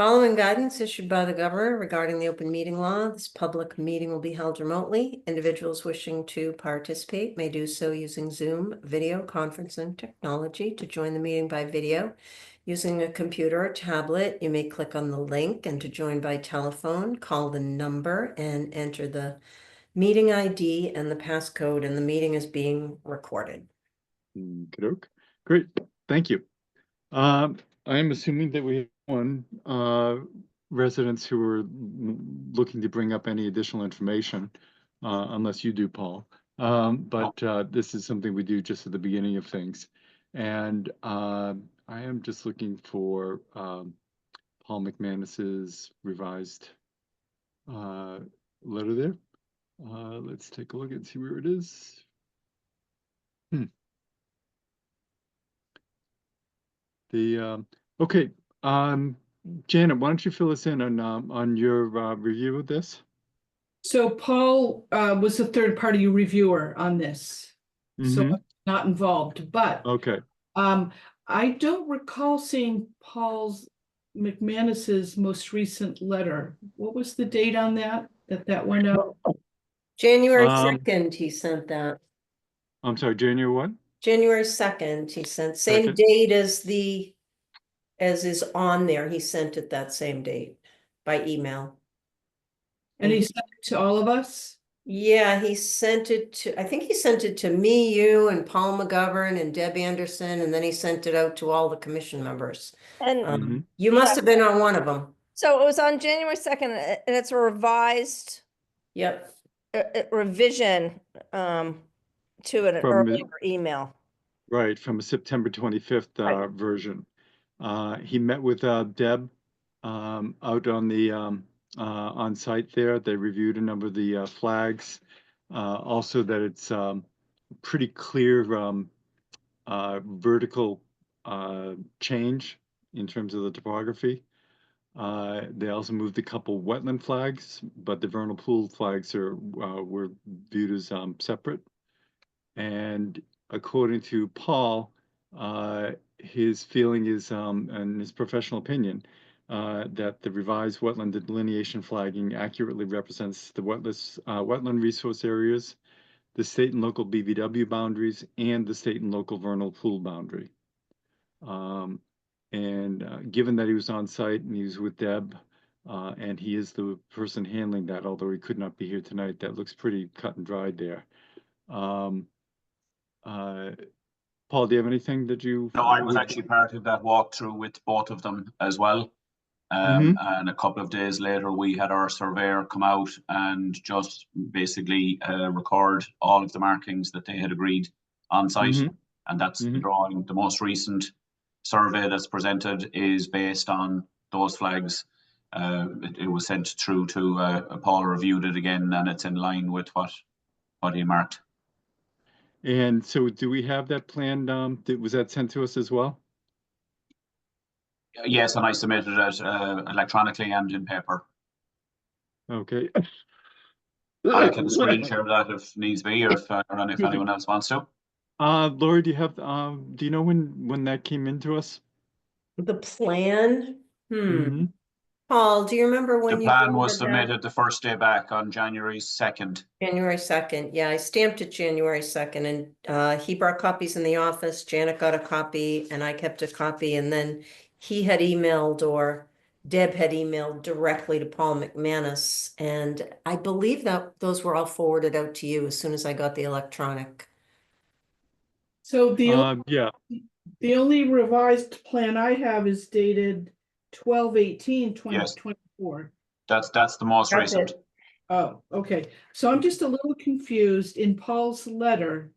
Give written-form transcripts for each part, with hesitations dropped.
Following guidance issued by the governor regarding the open meeting law, this public meeting will be held remotely. Individuals wishing to participate may do so using Zoom video conferencing technology. To join the meeting by video using a computer or tablet, you may click on the link, and to join by telephone, call the number and enter the meeting ID and the passcode, and the meeting is being recorded. Okey-doke. Great, thank you. I'm assuming that we have one residents who are looking to bring up any additional information, unless you do, Paul. But this is something we do just at the beginning of things. And I am just looking for Paul McManus's revised letter there. Let's take a look and see where it is. Okay, Janet, why don't you fill us in on your review of this? So Paul was the third party reviewer on this, so not involved, but Okay. I don't recall seeing Paul's McManus's most recent letter. What was the date on that went out? January 2nd, he sent that. I'm sorry, January what? January 2nd, he sent, same date as is on there. He sent it that same date by email. And he sent it to all of us? Yeah, he sent it to, I think he sent it to me, you, and Paul McGovern and Deb Anderson, and then he sent it out to all the commission members. And you must have been on one of them. so it was on January 2nd, and it's a revised revision to an earlier email. Right, from a September 25th version. He met with Deb out on the on site there. They reviewed a number of the flags. Also that it's pretty clear vertical change in terms of the topography. They also moved a couple wetland flags, but the vernal pool flags were viewed as separate. And according to Paul, his feeling is, and his professional opinion, that the revised wetland delineation flagging accurately represents the wetland resource areas, the state and local BVW boundaries, and the state and local vernal pool boundary. Given that he was on site and he was with Deb, and he is the person handling that, although he could not be here tonight, that looks pretty cut and dried there. Paul, do you have anything that you... No, I was actually part of that walkthrough with both of them as well. And a couple of days later, we had our surveyor come out and just basically record all of the markings that they had agreed on site. And that's the drawing. The most recent survey that's presented is based on those flags. It was sent through to Paul, reviewed it again, and it's in line with what he marked. And so do we have that plan? Was that sent to us as well? Yes, and I submitted it electronically and in paper. Okay. I can screen share that if needs be, or if anyone else wants to. Lori, do you have do you know when that came into us? The plan? Paul, do you remember when the plan was submitted the first day back on January 2nd? January 2nd. Yeah, I stamped it January 2nd, and he brought copies in the office. Janet got a copy and I kept a copy, and then he had emailed, or Deb had emailed directly to Paul McManus, and I believe that those were all forwarded out to you as soon as I got the electronic. So the only revised plan I have is dated 12/18/2024. That's the most recent. Oh, okay. So I'm just a little confused. In Paul's letter,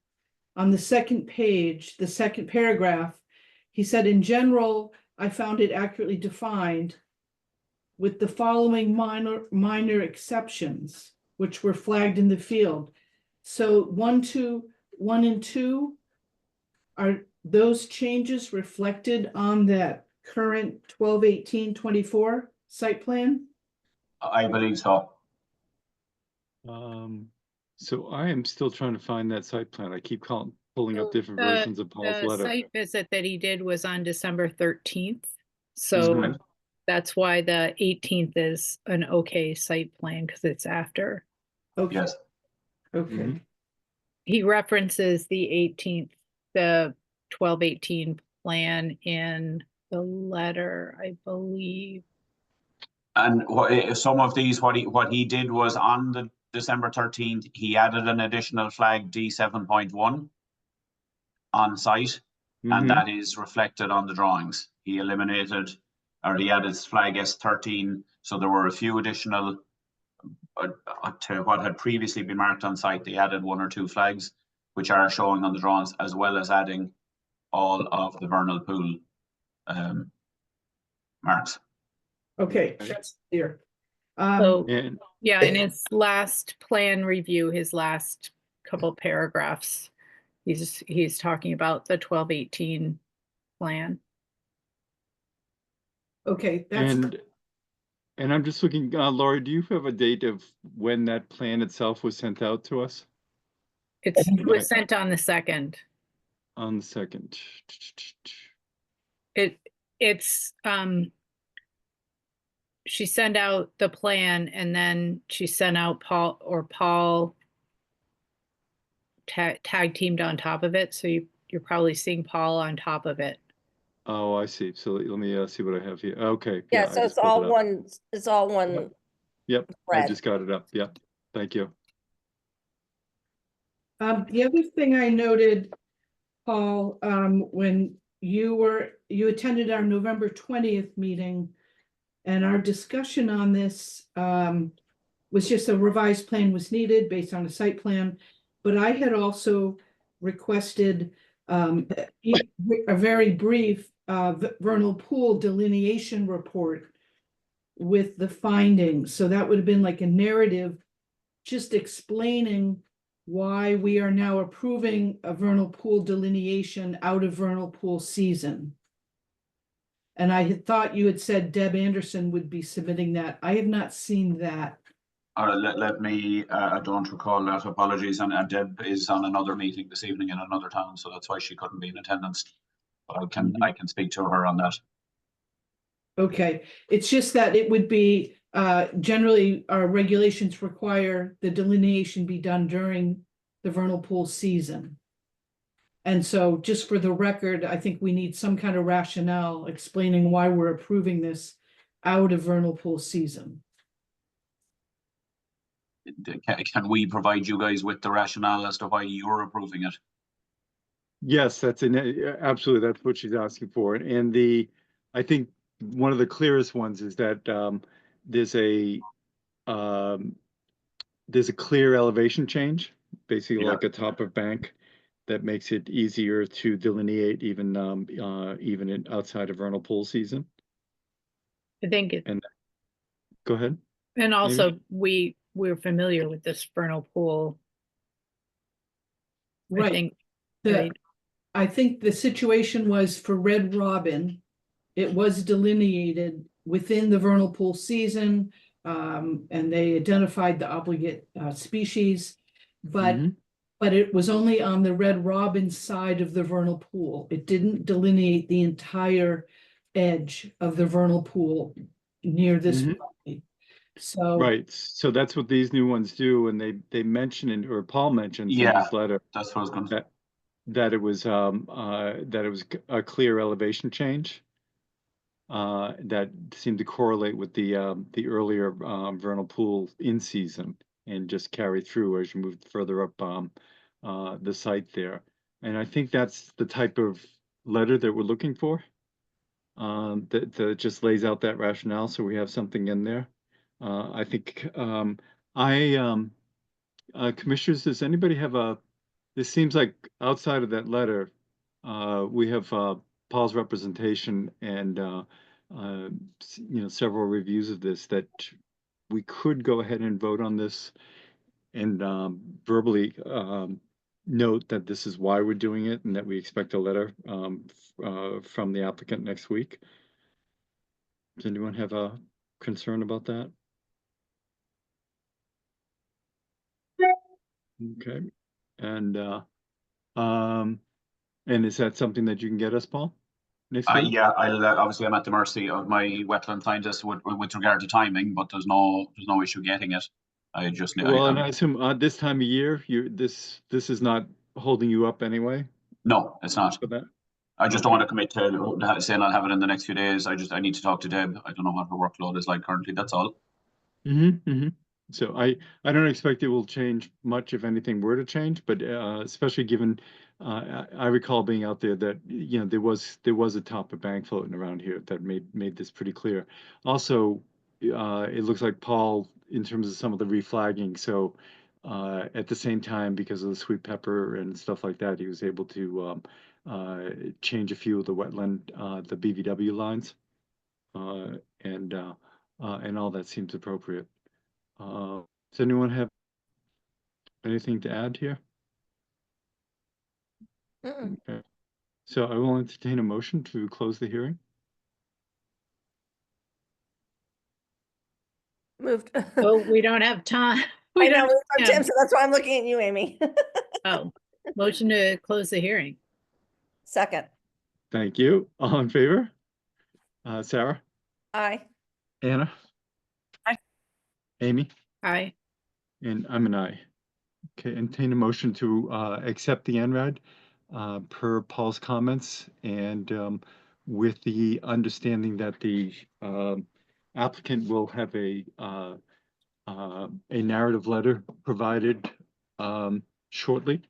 on the second page, the second paragraph, he said, in general, I found it accurately defined with the following minor exceptions, which were flagged in the field. So 1 and 2, are those changes reflected on that current 12/18/24 site plan? I believe so. So I am still trying to find that site plan. I keep pulling up different versions of Paul's letter. The site visit that he did was on December 13th. So That's why the 18th is an okay site plan, because it's after. Okay, Yes, okay. Mhm. He references the 18th, the 1218 plan in the letter, I believe. and some of these, what he did was on the December 13th, he added an additional flag D 7.1 on site, and Mhm. that is reflected on the drawings. He eliminated, or he added flag S13, so there were a few additional to what had previously been marked on site. They added 1 or 2 flags, which are showing on the drawings, as well as adding all of the vernal pool marks. Okay, Okay. that's clear. So, And yeah, in his last plan review, his last couple paragraphs, he's talking about the 1218 plan. Okay, that's, and I'm just looking, Laura, do you have a date of when that plan itself was sent out to us? It was sent on the 2nd. On the 2nd. It's she sent out the plan and then she sent out Paul tag teamed on top of it. So you're probably seeing Paul on top of it. Oh, I see. So let me see what I have here. Okay. Yeah, I so just it's pulled all it up. one, it's all one Yep, I thread. just got it up. Yep. Thank you. the other thing I noted, Paul, when you attended our November 20th meeting, and our discussion on this, was just a revised plan was needed based on a site plan. But I had also requested, a very brief, vernal pool delineation report with the findings. So that would have been like a narrative, just explaining why we are now approving a vernal pool delineation out of vernal pool season. And I had thought you had said Deb Anderson would be submitting that. I have not seen that. Let me, I don't recall that, apologies, and Deb is on another meeting this evening in another town, so that's why she couldn't be in attendance. But I can speak to her on that. Okay, it's just that it would be, generally, our regulations require the delineation be done during the vernal pool season. And so just for the record, I think we need some kind of rationale explaining why we're approving this out of vernal pool season. Can we provide you guys with the rationale as to why you're approving it? Yes, absolutely. That's what she's asking for. And I think one of the clearest ones is that there's a clear elevation change, basically Yeah. like a top of bank, that makes it easier to delineate even outside of vernal pool season. I think Go ahead. and also we're familiar with this vernal pool. I Right. think I think the situation was for Red Robin, it was delineated within the vernal pool season, and they identified the obligate species, but Mhm. it was only on the Red Robin side of the vernal pool. It didn't delineate the entire edge of the vernal pool near this Mhm. property. So, Right. So that's what these new ones do, and they mention it, or Paul mentions in Yeah. his letter That's what I was going to. that it was a clear elevation change that seemed to correlate with the earlier vernal pool in season and just carry through as you move further up the site there. And I think that's the type of letter that we're looking for, that just lays out that rationale, so we have something in there. I think commissioners, does anybody have this seems like outside of that letter, we have Paul's representation and several reviews of this, that we could go ahead and vote on this and verbally note that this is why we're doing it and that we expect a letter from the applicant next week. Does anyone have a concern about that? Okay. And is that something that you can get us, Paul? next week? Yeah, obviously I'm at the mercy of my wetland scientist with regard to timing, but there's no issue getting it. I just, Well, and I assume this time of year, this is not holding you up anyway no, it's not. for that? I just don't Okay. want to commit to saying I'll have it in the next few days. I need to talk to Deb. I don't know what her workload is like currently. That's all. So I don't expect it will change much if anything were to change, but especially given I recall being out there that there was a top of bank floating around here that made this pretty clear. Also, it looks like Paul, in terms of some of the reflagging, so at the same time, because of the sweet pepper and stuff like that, he was able to change a few of the wetland, the BVW lines, and all that seems appropriate. Does anyone have anything to add here? Mm-mm. Okay. So I will entertain a motion to close the hearing. Moved. Oh, we don't have time. I We know, don't we have Tim, time. so that's why I'm looking at you, Amy. Oh, motion to close the hearing. Second, Thank you. All in favor? Sarah? aye. Anna? Aye. Amy? Aye. And I'm an aye. Okay, entertain a motion to accept the NRAD per Paul's comments and with the understanding that the applicant will have a narrative letter provided shortly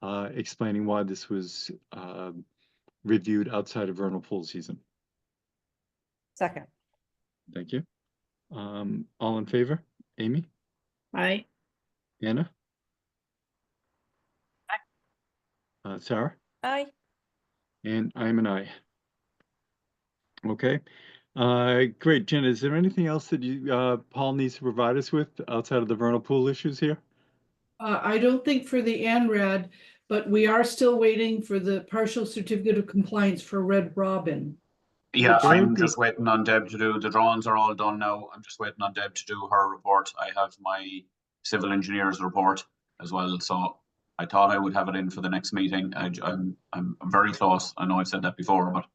explaining why this was reviewed outside of vernal pool season. Second, Thank you. All in favor? Amy? Aye. Anna? Sarah? aye. And I'm an aye. Okay. Great. Jen, is there anything else that Paul needs to provide us with outside of the vernal pool issues here? I don't think for the ANRAD, but we are still waiting for the partial certificate of compliance for Red Robin. Yeah, Which I'm would just waiting on Deb to do, the drawings are all done now. I'm just waiting on Deb to do her report. I have my civil engineer's report as well, so I thought I would have it in for the next meeting. I'm very close. I know I've said that before, but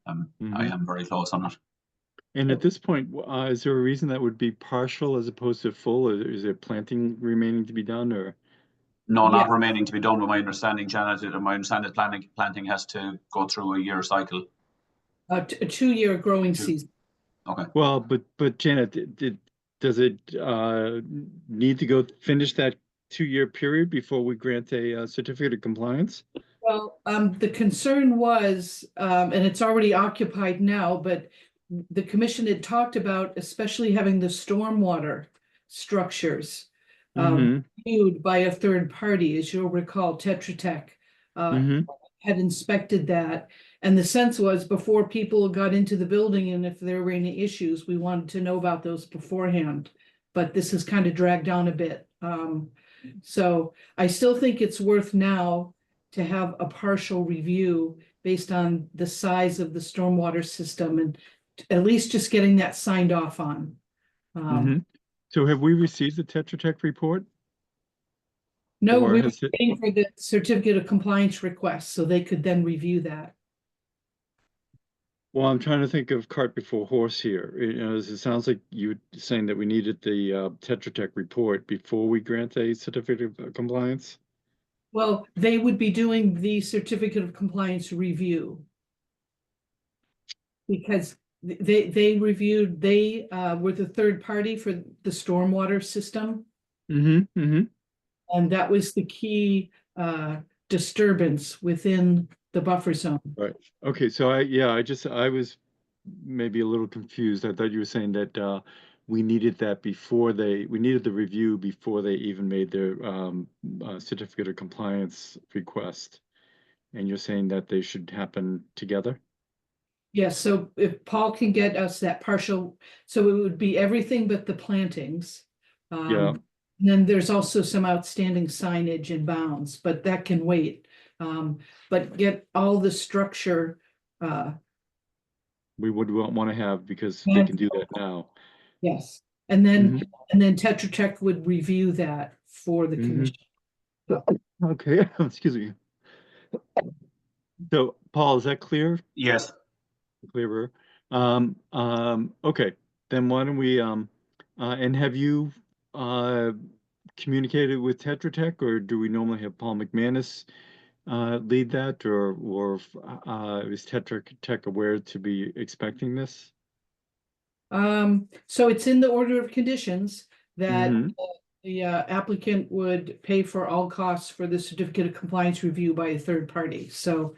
I am very close on it. And at this point, is there a reason that would be partial as opposed to full? Or is there planting remaining to be done, or? No, not Yeah. remaining to be done, but my understanding, Janet, my understanding planting has to go through a year cycle. A 2-year growing season. Okay. Well, but Janet, does it need to go finish that 2-year period before we grant a certificate of compliance? Well, the concern was, and it's already occupied now, but the commission had talked about especially having the stormwater structures viewed by a third party. As you'll recall, Tetra Tech had inspected that. And the sense was before people got into the building and if there were any issues, we wanted to know about those beforehand. But this has kind of dragged down a bit. So I still think it's worth now to have a partial review based on the size of the stormwater system and at least just getting that signed off on. So have we received the Tetra Tech report? No, Or we were has it- waiting for the certificate of compliance request so they could then review that. Well, I'm trying to think of cart before horse here. It sounds like you were saying that we needed the Tetra Tech report before we grant a certificate of compliance. Well, they would be doing the certificate of compliance review. Because they reviewed, they were the third party for the stormwater system. And that was the key disturbance within the buffer zone. Right. Okay. So I was maybe a little confused. I thought you were saying that we needed that we needed the review before they even made their certificate of compliance request. And you're saying that they should happen together? Yes, so if Paul can get us that partial, so it would be everything but the plantings. Yeah. Then there's also some outstanding signage and bounds, but that can wait. But get all the structure. We would want to have because they can do that now. Yes, and then Tetra Tech would review that for the commission. Okay, excuse me. So Paul, is that clear? Yes, Clearer? Okay, then why don't we, and have you, communicated with Tetra Tech, or do we normally have Paul McManus, lead that, or, is Tetra Tech aware to be expecting this? So it's in the order of conditions that Mhm. the applicant would pay for all costs for the certificate of compliance review by a third party. So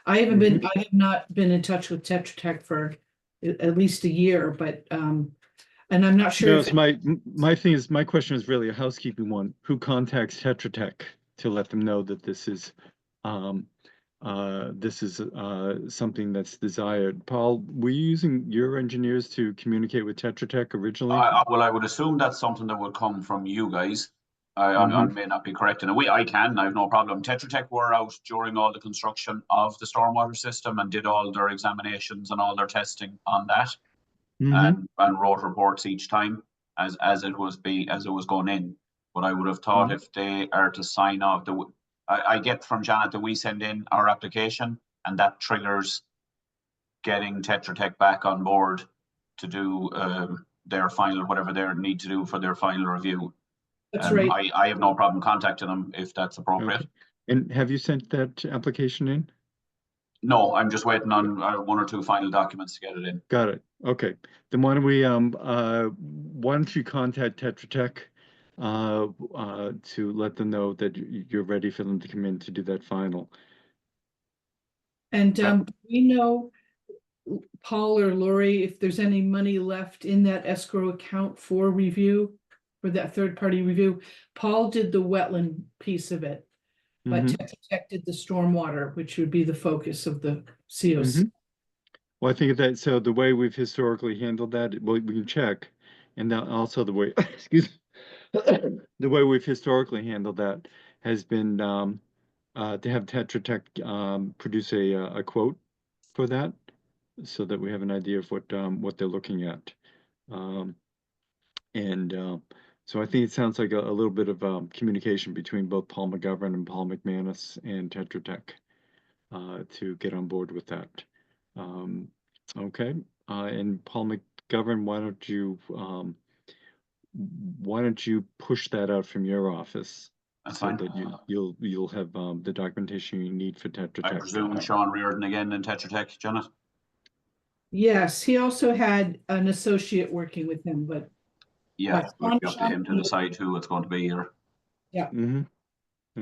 I have not been in touch with Tetra Tech for at least a year, but and I'm not sure No, if it's my question is really a housekeeping one. Who contacts Tetra Tech to let them know that this is, something that's desired? Paul, were you using your engineers to communicate with Tetra Tech originally? well, I would assume that's something that would come from you guys. I Mhm. may not be correct in a way. I have no problem. Tetra Tech were out during all the construction of the stormwater system and did all their examinations and all their testing on that, Mhm. and wrote reports each time as it was going in. But I would have thought if they are to sign off, I get from Janet that we send in our application and that triggers getting Tetra Tech back on board to do their final, whatever they need to do for their final review. that's right. I have no problem contacting them if that's appropriate. Okay. And have you sent that application in? No, I'm just waiting on one or two final documents to get it in. Got it. Okay. Then why don't you contact Tetra Tech to let them know that you're ready for them to come in to do that final. And we know, Paul or Lori, if there's any money left in that escrow account for review, for that third party review. Paul did the wetland piece of it, but Mhm. Tetra Tech did the stormwater, which would be the focus of the COC. Mhm. Well, I think that, so the way we've historically handled that, well, we can check, and then also the way, excuse me, the way we've historically handled that has been to have Tetra Tech produce a quote for that, so that we have an idea of what they're looking at. Um, and so I think it sounds like a little bit of communication between both Paul McGovern and Paul McManus and Tetra Tech to get on board with that. Okay, and Paul McGovern, why don't you push that out from your office That's so fine. that you'll have the documentation you need for Tetra I Tech. presume Sean Reardon again in Tetra Tech, Janet? Yes, he also had an associate working with him, but Yeah, it would be up to Sean- him to decide who it's going to be here. Mm-hmm.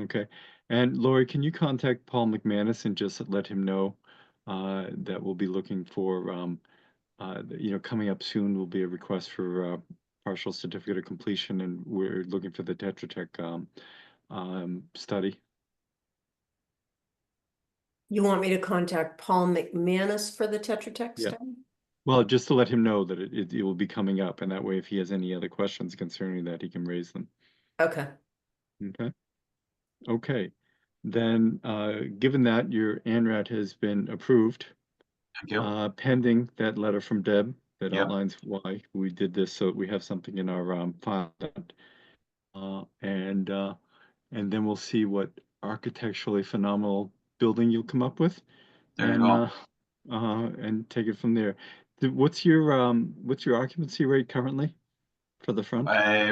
Okay. And Lori, can you contact Paul McManus and just let him know that we'll be looking for, coming up soon will be a request for partial certificate of completion, and we're looking for the Tetra Tech study. You want me to contact Paul McManus for the Tetra Tech Yeah. study? Well, just to let him know that it will be coming up, and that way, if he has any other questions concerning that, he can raise them. Okay. Okay. Okay. Then, given that your ANRAD has been approved, Thank you. pending that letter from Deb that Yep. outlines why we did this, so we have something in our file. And then we'll see what architecturally phenomenal building you'll come up with, There you go. and take it from there. What's your occupancy rate currently for the front?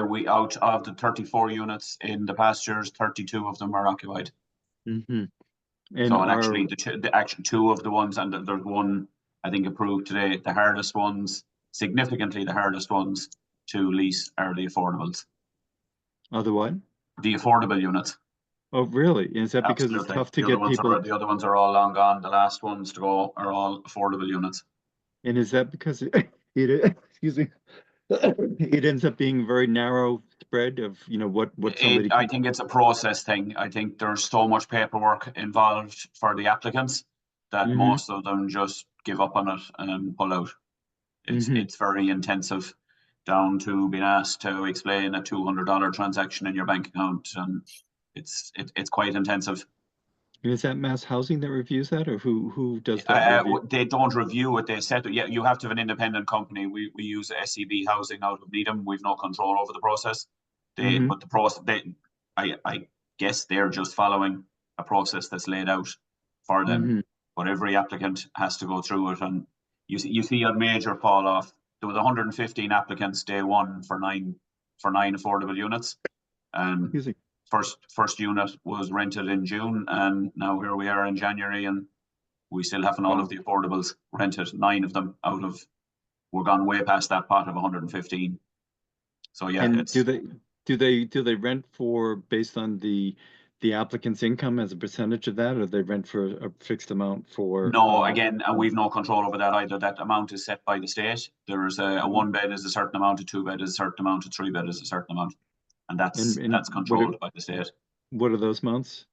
We out of the 34 units in the pastures, 32 of them are occupied. Mm-hmm. And So, and actually, actually two of the ones, and there's one I think approved today. The hardest ones, significantly the hardest ones to lease, are the affordables. the what? The affordable units. Oh, really? Is that because it's Absolutely. tough to get people? The other ones are all long gone. The last ones to go are all affordable units. And is that because excuse me, it ends up being very narrow spread of, what somebody I think it's a process thing. I think there's so much paperwork involved for the applicants that Mhm. most of them just give up on it and pull out. It's very intensive, down to being asked to explain a $200 transaction in your bank account, and it's quite intensive. And is that Mass Housing that reviews that, or who does that review? They don't review it. They said, yeah, you have to have an independent company. We use SEB Housing out of Needham. We've no control over the process. But the process, I guess they're just following a process that's laid out for them. but every applicant has to go through it, and you see a major fall off. There was 115 applicants day one for nine affordable units. Excuse me. First unit was rented in June, and now here we are in January, and we still haven't all of the affordables rented. 9 of them out of, we're gone way past that pot of 115. So yeah, And it's, do they rent for based on the applicant's income as a percentage of that, or they rent for a fixed amount for? no, again, we've no control over that either. That amount is set by the state. There's a 1 bed is a certain amount, a 2 bed is a certain amount, a 3 bed is a certain amount, and that's And that's controlled by the state. What are those amounts?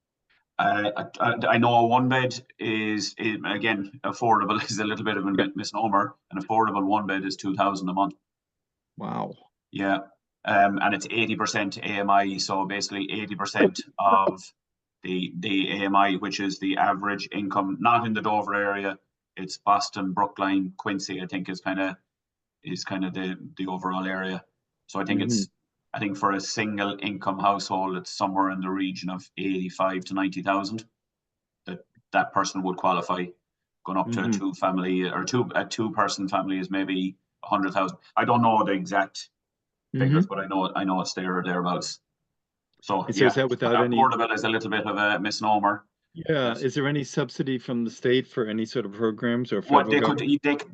I know a 1 bed is again, affordable is a little bit of a misnomer. An affordable 1 bed is 2,000 a month. Wow. Yeah. And it's 80% AMI. So basically 80% of the AMI, which is the average income, not in the Dover area. It's Boston, Brookline, Quincy, I think is kind of the overall area. So I think I think for a single income household, it's somewhere in the region of 85 to 90,000 that person would qualify. Going up to a 2-family or a 2-person family is maybe 100,000. I don't know the exact figures, but I know it's there or thereabouts. So yeah, is that without any affordable is a little bit of a misnomer. Yeah, is there any subsidy from the state for any sort of programs or What federal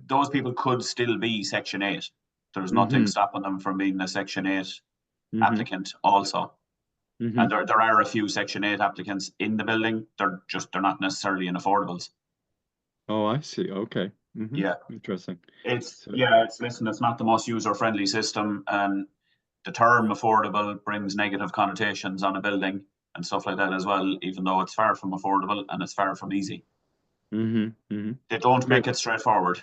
those people could still be Section 8. There's nothing stopping them from being a Section 8 applicant also. And there are a few Section 8 applicants in the building. They're not necessarily in affordables. Oh, I see. Okay. Yeah. Interesting. It's not the most user-friendly system, and the term affordable brings negative connotations on a building and stuff like that as well, even though it's far from affordable and it's far from easy. They don't make it straightforward.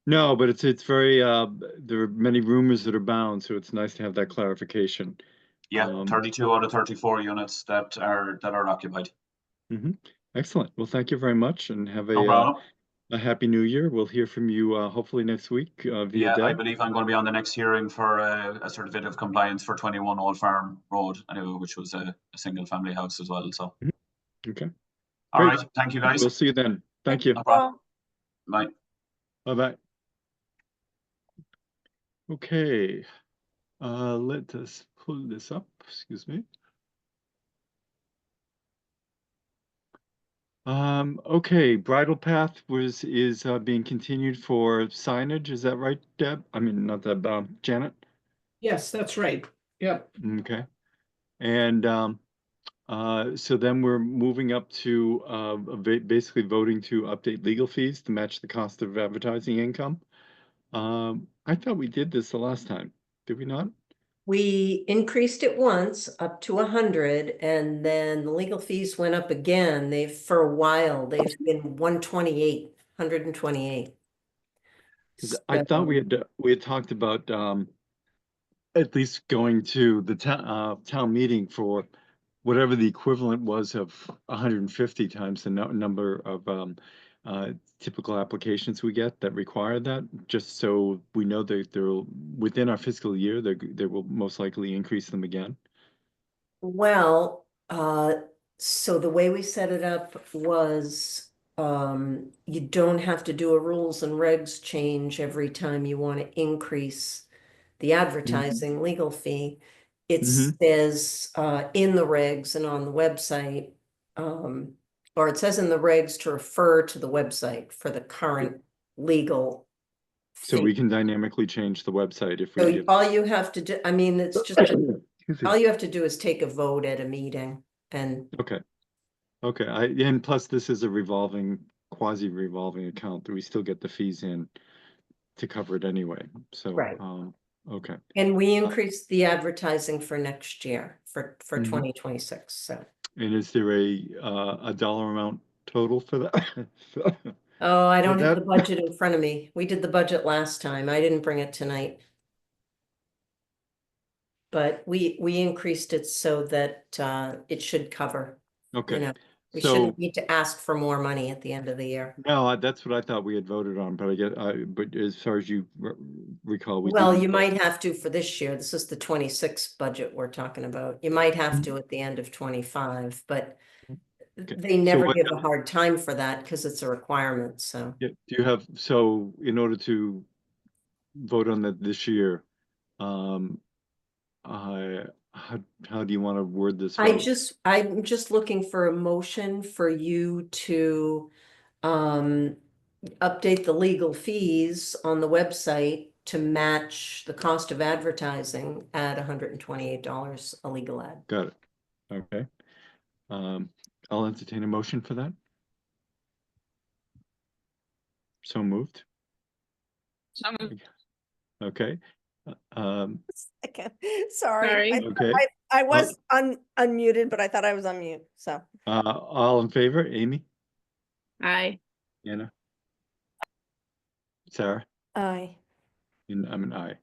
No, but it's very there are many rumors that are bound, so it's nice to have that clarification. Yeah, 32 out of 34 units that are occupied. Excellent. Well, thank you very much, and have No problem. a happy new year. We'll hear from you hopefully next week via Yeah, I Deb. believe I'm going to be on the next hearing for a certificate of compliance for 21 Old Farm Road, anyway, which was a single family house as well. So, Okay. all Great. right. Thank you, guys. We'll see you then. Thank you. No problem. Bye. Bye-bye. Okay. Let us pull this up. Excuse me. Okay, Bridle Path is being continued for signage. Is that right, Deb? I mean, not Deb, Janet? Yes, that's right. Yep. Okay. And so then we're moving up to basically voting to update legal fees to match the cost of advertising income. I thought we did this the last time. Did we not? We increased it once up to 100, and then the legal fees went up again. For a while, they've been 128. I thought we had talked about at least going to the town meeting for whatever the equivalent was of 150 times the number of typical applications we get that require that, just so we know that they're within our fiscal year, they will most likely increase them again. Well, so the way we set it up was you don't have to do a rules and regs change every time you want to increase the advertising legal fee. It says in the regs and on the website, or it says in the regs to refer to the website for the current legal So fee. we can dynamically change the website if we So give. all you have to do, I mean, it's just, all you have to do is take a vote at a meeting and. Okay. And plus this is a quasi-revolving account that we still get the fees in to cover it anyway. So, Right. Okay. And we increased the advertising for next year for 2026, so. And is there a dollar amount total for that? Oh, I don't have the that- budget in front of me. We did the budget last time. I didn't bring it tonight. But we increased it so that it should cover, you Okay. know, we So- shouldn't need to ask for more money at the end of the year. No, that's what I thought we had voted on, but but as far as you recall, we Well, didn't you vote. might have to for this year. This is the 26 budget we're talking about. You might have to at the end of 25, but They never what give a hard time for that because it's a requirement, so. Yeah, do you have, so in order to vote on that this year, um, how do you want to word this vote? I'm just looking for a motion for you to update the legal fees on the website to match the cost of advertising at $128 a legal ad. Got it. Okay. I'll entertain a motion for that. So moved. Okay. Second. Sorry. Sorry. Okay. I was unmuted, but I thought I was on mute, so. All in favor, Amy, Aye. Anna, Sarah, Aye. and I'm an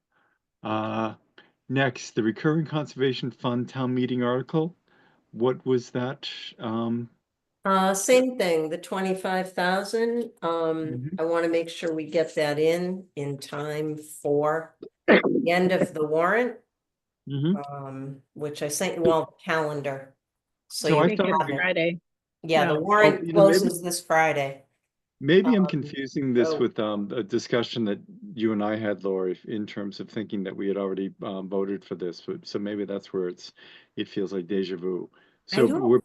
aye. Next, the recurring conservation fund town meeting article. What was that? Same thing, the 25,000. Mhm. I want to make sure we get that in time for the end of the warrant, which I sent you all the calendar. So So you I I think thought it's we- Friday. yeah, the No. warrant maybe- closes this Friday. Maybe I'm Um, confusing this so- with a discussion that you and I had, Lori, in terms of thinking that we had already voted for this. So maybe that's where it feels like deja vu. I So don't we're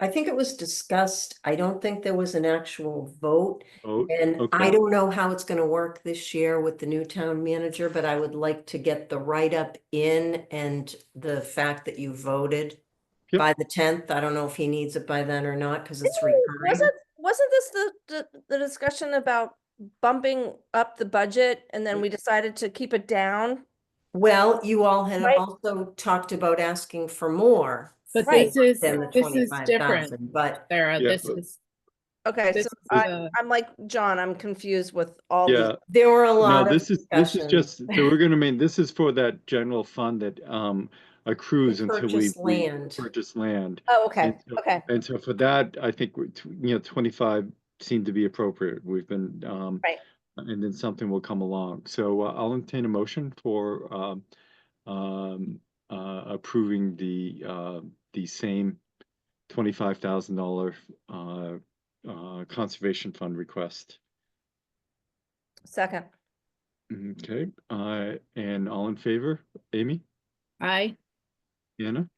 I think it was discussed. I don't think there was an actual vote. vote. And I Okay. don't know how it's gonna work this year with the new town manager, but I would like to get the write-up in and the fact that you voted Yep. by the 10th. I don't know if he needs it by then or not, because it's recurring. Wasn't this the discussion about bumping up the budget and then we decided to keep it down? Well, you all had Right. also talked about asking for more But Right. this than the is different, 25,000, but Sarah. Yeah, This but- is, Okay, this so is, I'm like, John, I'm confused with all Yeah. the, there were a No, lot of this is discussions. just, so we're gonna mean, this is for that general fund that accrues until we Purchase land. purchase land. oh, okay, And so- okay, And so for that, I think, 25 seemed to be appropriate. We've been, Right. and then something will come along. So I'll entertain a motion for approving the same $25,000 conservation fund request. second, Okay, and all in favor? Amy, I Anna?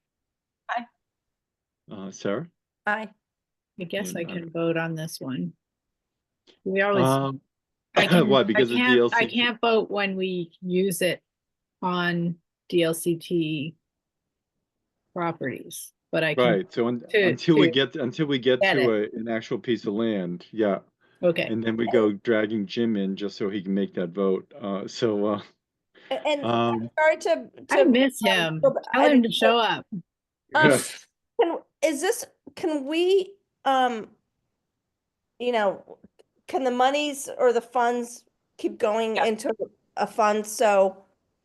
Aye. Sarah? aye. I guess I And can vote on this one. We always, Why? Because of I DLC? can't vote when we use it on DLCT properties, but I can, Right, so to- until we to get get to an actual piece of land, yeah. okay. And then we go dragging Jim in just so he can make that vote. And Um, sorry to. I miss him. go back- Tell I him to didn't- show up. Can we, can the monies or the funds keep going into a fund? So,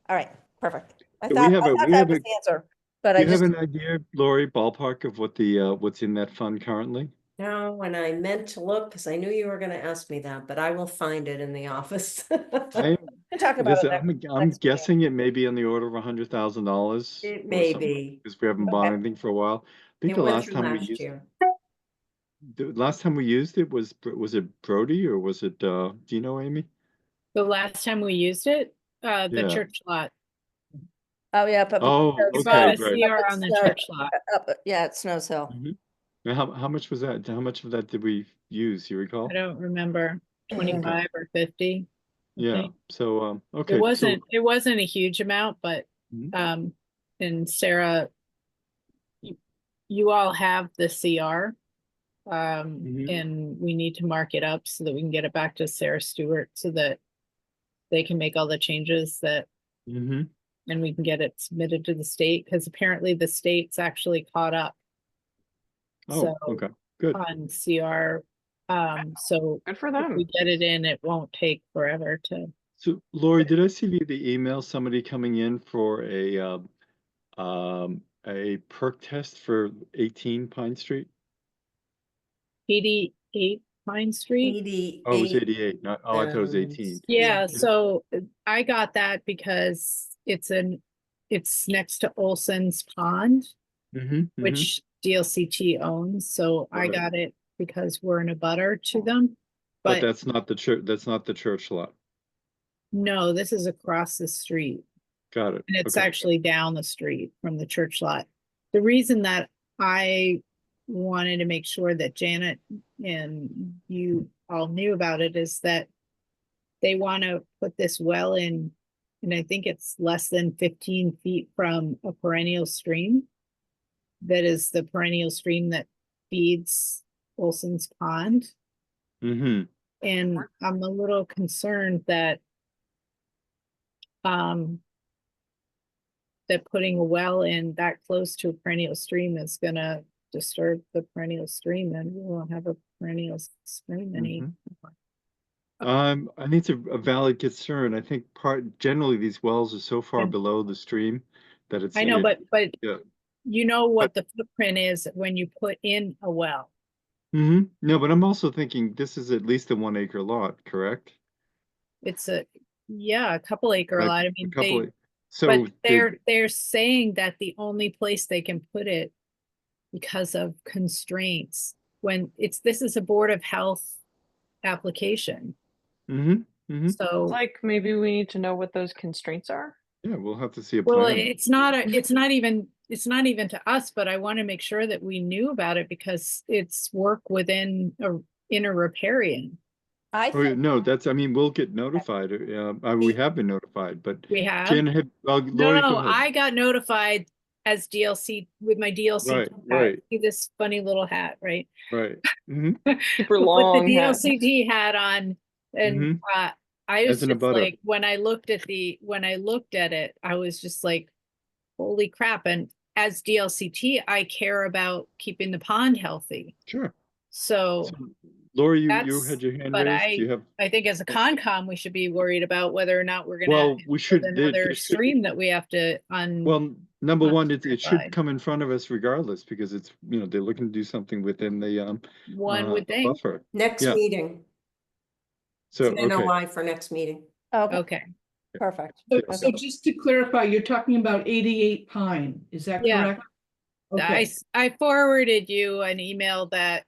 all right, perfect. I Yeah, we thought have a- we that have was a- the answer, but Do I you have just, an idea, Lori, ballpark of what what's in that fund currently? No, and I meant to look, because I knew you were gonna ask me that, but I will find it in the office. I, we can talk about it. I'm next meeting. guessing it may be on the order of $100,000. It may be. Because we haven't bought Okay. anything for a while. I think It the went last through time we last used, year. the last time we used it was it Brody or was it, do you know, Amy? The last time we used it, the Yeah. church lot. Oh, yeah, but. Oh, We okay, bought a great. CR on the church lot. Yeah, at Snows Hill. Now, how much was that? How much of that did we use? You recall? I don't remember, 25 or 50. I Yeah, think. so, okay. It so- wasn't a huge amount, but, Mhm. and Sarah, you all have the CR. Mhm. And we need to mark it up so that we can get it back to Sarah Stewart so that they can make all the changes that, Mhm. and we can get it submitted to the state, because apparently the state's actually caught up Oh, So- okay, good. on CR. So Good for if them. we get it in, it won't take forever to. So Lori, did I see via the email somebody coming in for a perk test for 18 Pine Street? 88 Pine Street. 88. Oh, it was 88. Not, oh, I thought it was 18. Yeah, so I got that because it's next to Olson's Pond, Mm-hmm, which DLCT owns, so I Right. got it because we're in a butter to them. But But that's not the church, that's not the church lot. no, this is across the street. Got it. And it's Okay. actually down the street from the church lot. The reason that I wanted to make sure that Janet and you all knew about it is that they want to put this well in, and I think it's less than 15 feet from a perennial stream. That is the perennial stream that feeds Olson's Pond. Mm-hmm. And I'm a little concerned that that putting a well in that close to a perennial stream is gonna disturb the perennial stream, and we won't have a perennial stream anymore. I think it's a valid concern. I think generally these wells are so far And- below the stream that it's. I know, but Yeah. you know what the footprint is when you put in a well. Mm-hmm. No, but I'm also thinking this is at least a 1 acre lot, correct? It's a couple acre Like lot. I a mean, couple they, of- So but the- they're saying that the only place they can put it because of constraints, when this is a Board of Health application. Mhm, mhm. So, Like, maybe we need to know what those constraints are. Yeah, we'll have to see a well, plan. it's not even to us, but I want to make sure that we knew about it because it's work within in a riparian. I Oh, think, no, I mean, we'll get notified. We have been notified, but We have. Jen, Lori, go No, ahead. I got notified as DLC with my DLC. Right, hat. right. See this funny little hat, right? Right. Mhm. Super Put long the hat. DLCT hat on, and I was As an just abutter. like, when I looked at it, I was just like, holy crap! And as DLCT, I care about keeping the pond healthy. Sure. So So, Lori, you that's- had your hand but raised. Do you have? I think as a Concom, we should be worried about whether or not we're Well, gonna we have should. another it should- stream that we have to Well, number one, it should certified. come in front of us regardless because it's, they're looking to do something within the one would think. buffer. Next Yeah. meeting. So, It's an okay. NOI for next meeting. okay, Okay, perfect. So just to clarify, you're talking about 88 Pine, is that Yeah. correct? Okay. I forwarded you an email that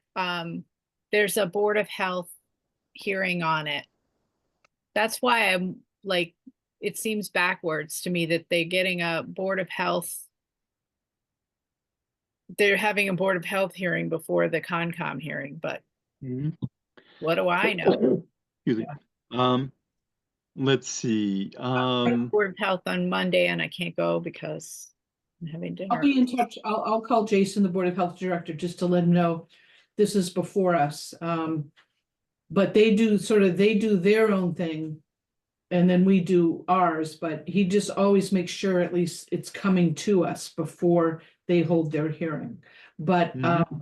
there's a Board of Health hearing on it. That's why I'm like, it seems backwards to me that they're getting a Board of Health. They're having a Board of Health hearing before the Concom hearing, but Mhm. what do I know? Excuse me. Let's see. Board of Health on Monday and I can't go because I'm having I'll dinner. be in touch. I'll call Jason, the Board of Health Director, just to let him know this is before us. But they do their own thing. And then we do ours, but he just always makes sure at least it's coming to us before they hold their hearing. But Mhm.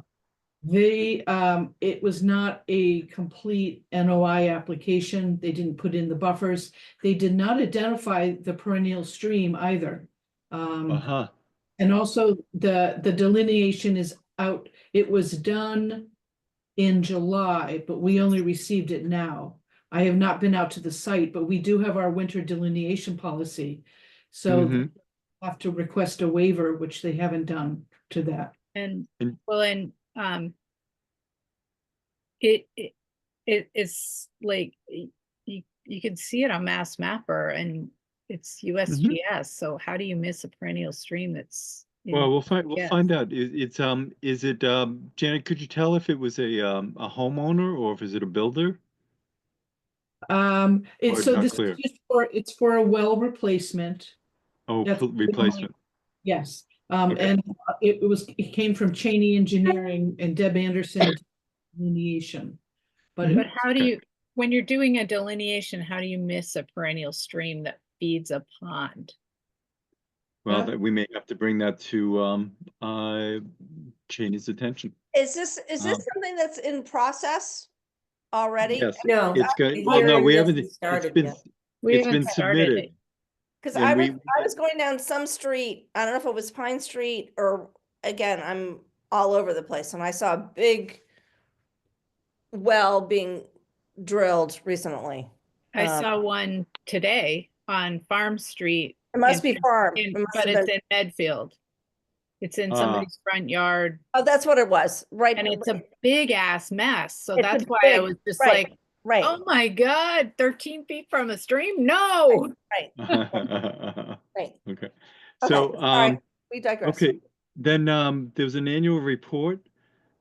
it was not a complete NOI application. They didn't put in the buffers. They did not identify the perennial stream either. Uh-huh. And also the delineation is out. It was done in July, but we only received it now. I have not been out to the site, but we do have our winter delineation policy. So Mhm. they have to request a waiver, which they haven't done to that. And And- well, and it's like you can see it on Mass Mapper and it's USGS. So how do you miss a perennial stream that's in Well, we'll find yes. out. Is it Janet, could you tell if it was a homeowner or if is it a builder? Or It's it's so not this clear. is just it's for a well replacement. Oh, That's replacement. Yes, Okay. and it came from Cheney Engineering and Deb Anderson delineation. But Mhm. But how do Okay. you, when you're doing a delineation, how do you miss a perennial stream that feeds a pond? Well, Yeah. that we may have to bring that to Cheney's attention. Is this Um, something that's in process already? Yes, No. it's good. the Well, no, hearing we hasn't haven't. started It's yet. We been haven't started submitted. it. Because And I was going down some street, I don't know if it was Pine Street or, again, I'm all over the place, and I saw a big well being drilled recently. I Um, saw one today on Farm Street. It must in- be farm. in- It must But have it's been- in Medfield. It's in Ah. somebody's front yard Oh, that's what it was, right? and it's a big ass mess. So It's a that's why I big- was just right. like, Right, oh my God, 13 feet from a stream? No. right, Okay. right. So, Okay, sorry, we digress. okay, then, there was an annual report,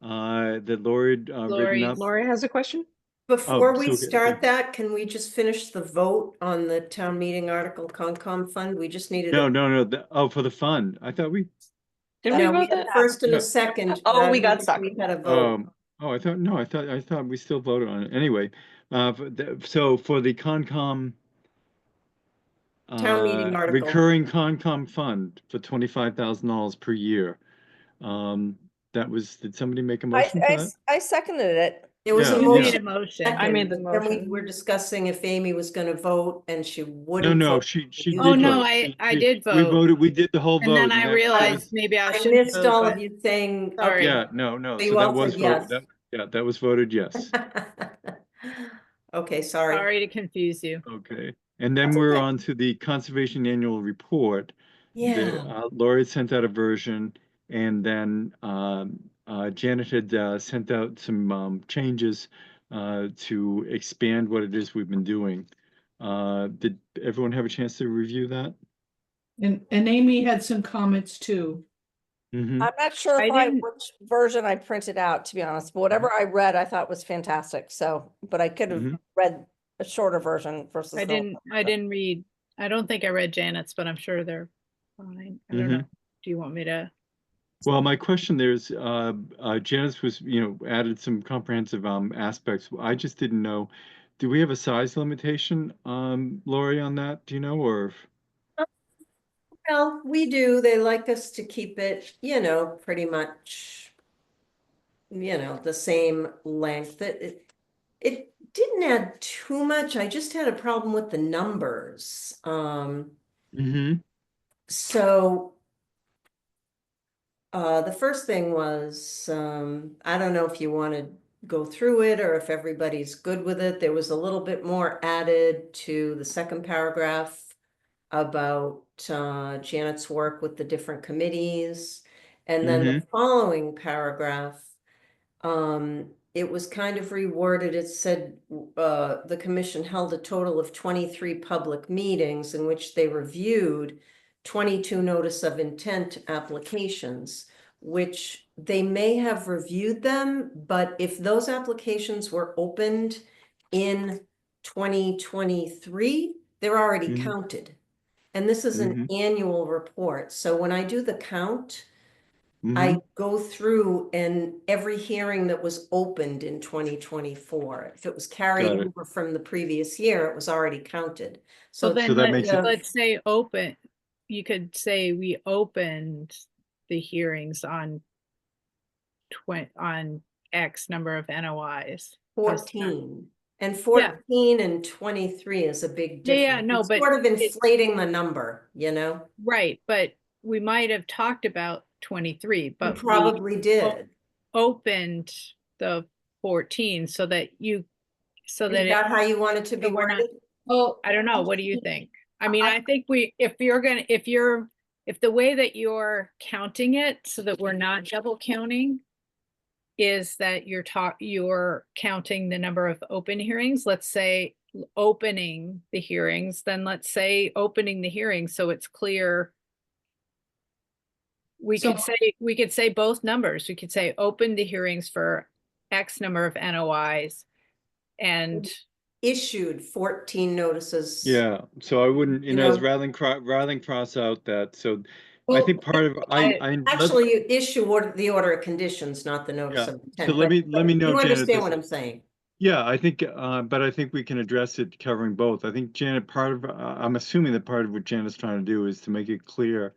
that Lori had, written Lori- up. Lori has a question? Before we so okay, start okay. that, can we just finish the vote on the town meeting article Concom fund? We just needed. No, oh, for the fund. I thought we, Didn't No, we we vote had that? first and Yeah. a second. Oh, but I we got don't think stuck. We had a vote. I thought we still voted on it. Anyway, so for the Concom, Town meeting article. recurring Concom fund for $25,000 per year. Did somebody make a motion for that? I seconded it. There was Yeah, a You yeah. made a motion. motion. I made the second, then we motion. were discussing if Amy was gonna vote and she wouldn't. No, vote. she You Oh, did no, vote. I did We vote. voted, we did the whole And vote. then I that realized was- maybe I I should missed vote, all but- of you saying. Sorry. Yeah, no, So so you that all was said voted. yes. Yeah, that was voted yes. Okay, sorry. Sorry to confuse you. Okay, and then That's we're okay. on to the Conservation Annual Report. Yeah, Lori sent out a version, and then Janet had sent out some changes to expand what it is we've been doing. Did everyone have a chance to review that? And Amy had some comments too. Mhm. I'm not sure I if didn't- which version I printed out, to be honest, but whatever I read, I thought was fantastic. So, but I could have Mhm. read a shorter version versus. I the didn't longer. read, I don't think I read Janet's, but I'm sure they're fine. I don't Mhm. know. Do you want me to? Well, my question there is, Janice was, added some comprehensive aspects. I just didn't know, do we have a size limitation, Lori, on that? Do you know, or? well, we do. They like us to keep it, pretty much, the same length. It didn't add too much. I just had a problem with the numbers. Mm-hmm. So the first thing was, I don't know if you want to go through it or if everybody's good with it. There was a little bit more added to the second paragraph about Janet's work with the different committees. And then the following paragraph, it was kind of reworded. It said the commission held a total of 23 public meetings in which they reviewed 22 notice of intent applications, which they may have reviewed them, but if those applications were opened in 2023, they're already Mhm. counted. And this is an annual report. So when I do the count, I go through and every hearing that was opened in 2024, if it was carried Got it. over from the previous year, it was already counted. So So then that makes it- let's say open, you could say we opened the hearings on on X number of NOIs. 14 and 14 and 23 is a big Yeah, difference. yeah, no, It's but sort of it- inflating the number, Right, but we might have talked about 23, We but we probably did. opened the 14 so that Is that how you want it to be so we're not- worded? Well, I don't know, what do you think? I mean, I think if the way that you're counting it so that we're not double counting is that you're counting the number of open hearings, let's say opening the hearings, then let's say opening the hearings so it's clear. We So- could say both numbers. We could say open the hearings for X number of NOIs and Issued 14 notices. Yeah, so I wouldn't, You as know- rather than cross out that, so I well, think part of, Actually, you issue the order of conditions, not the notice Yeah, of intent. so let me know, You Janet, understand this- what I'm saying? Yeah, I think, but I think we can address it covering both. I think Janet, I'm assuming that part of what Janet's trying to do is to make it clear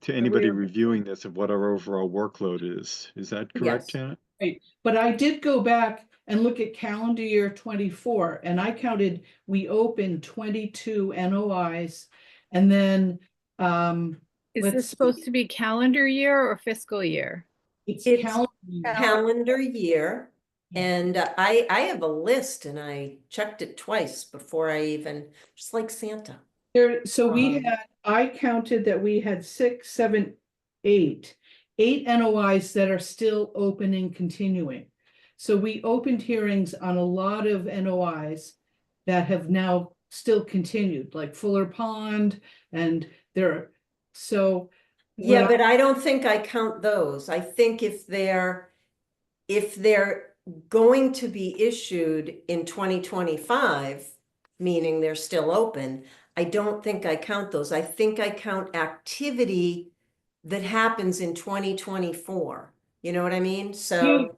to anybody real- reviewing this of what our overall workload is. Is that correct, Yes. Janet? right, but I did go back and look at calendar year 24, and I counted, we opened 22 NOIs, and then is let's this see. supposed to be calendar year or fiscal year? It's It's calendar year. Calendar year. Yeah. And I have a list and I checked it twice before I even, just like Santa. So Um, I counted that we had 6, 7, 8 8 NOIs that are still open and continuing. So we opened hearings on a lot of NOIs that have now still continued, like Fuller Pond, and so. Yeah, what but I don't think I count those. I think if they're going to be issued in 2025, meaning they're still open, I don't think I count those. I think I count activity that happens in 2024. You know what I mean? So,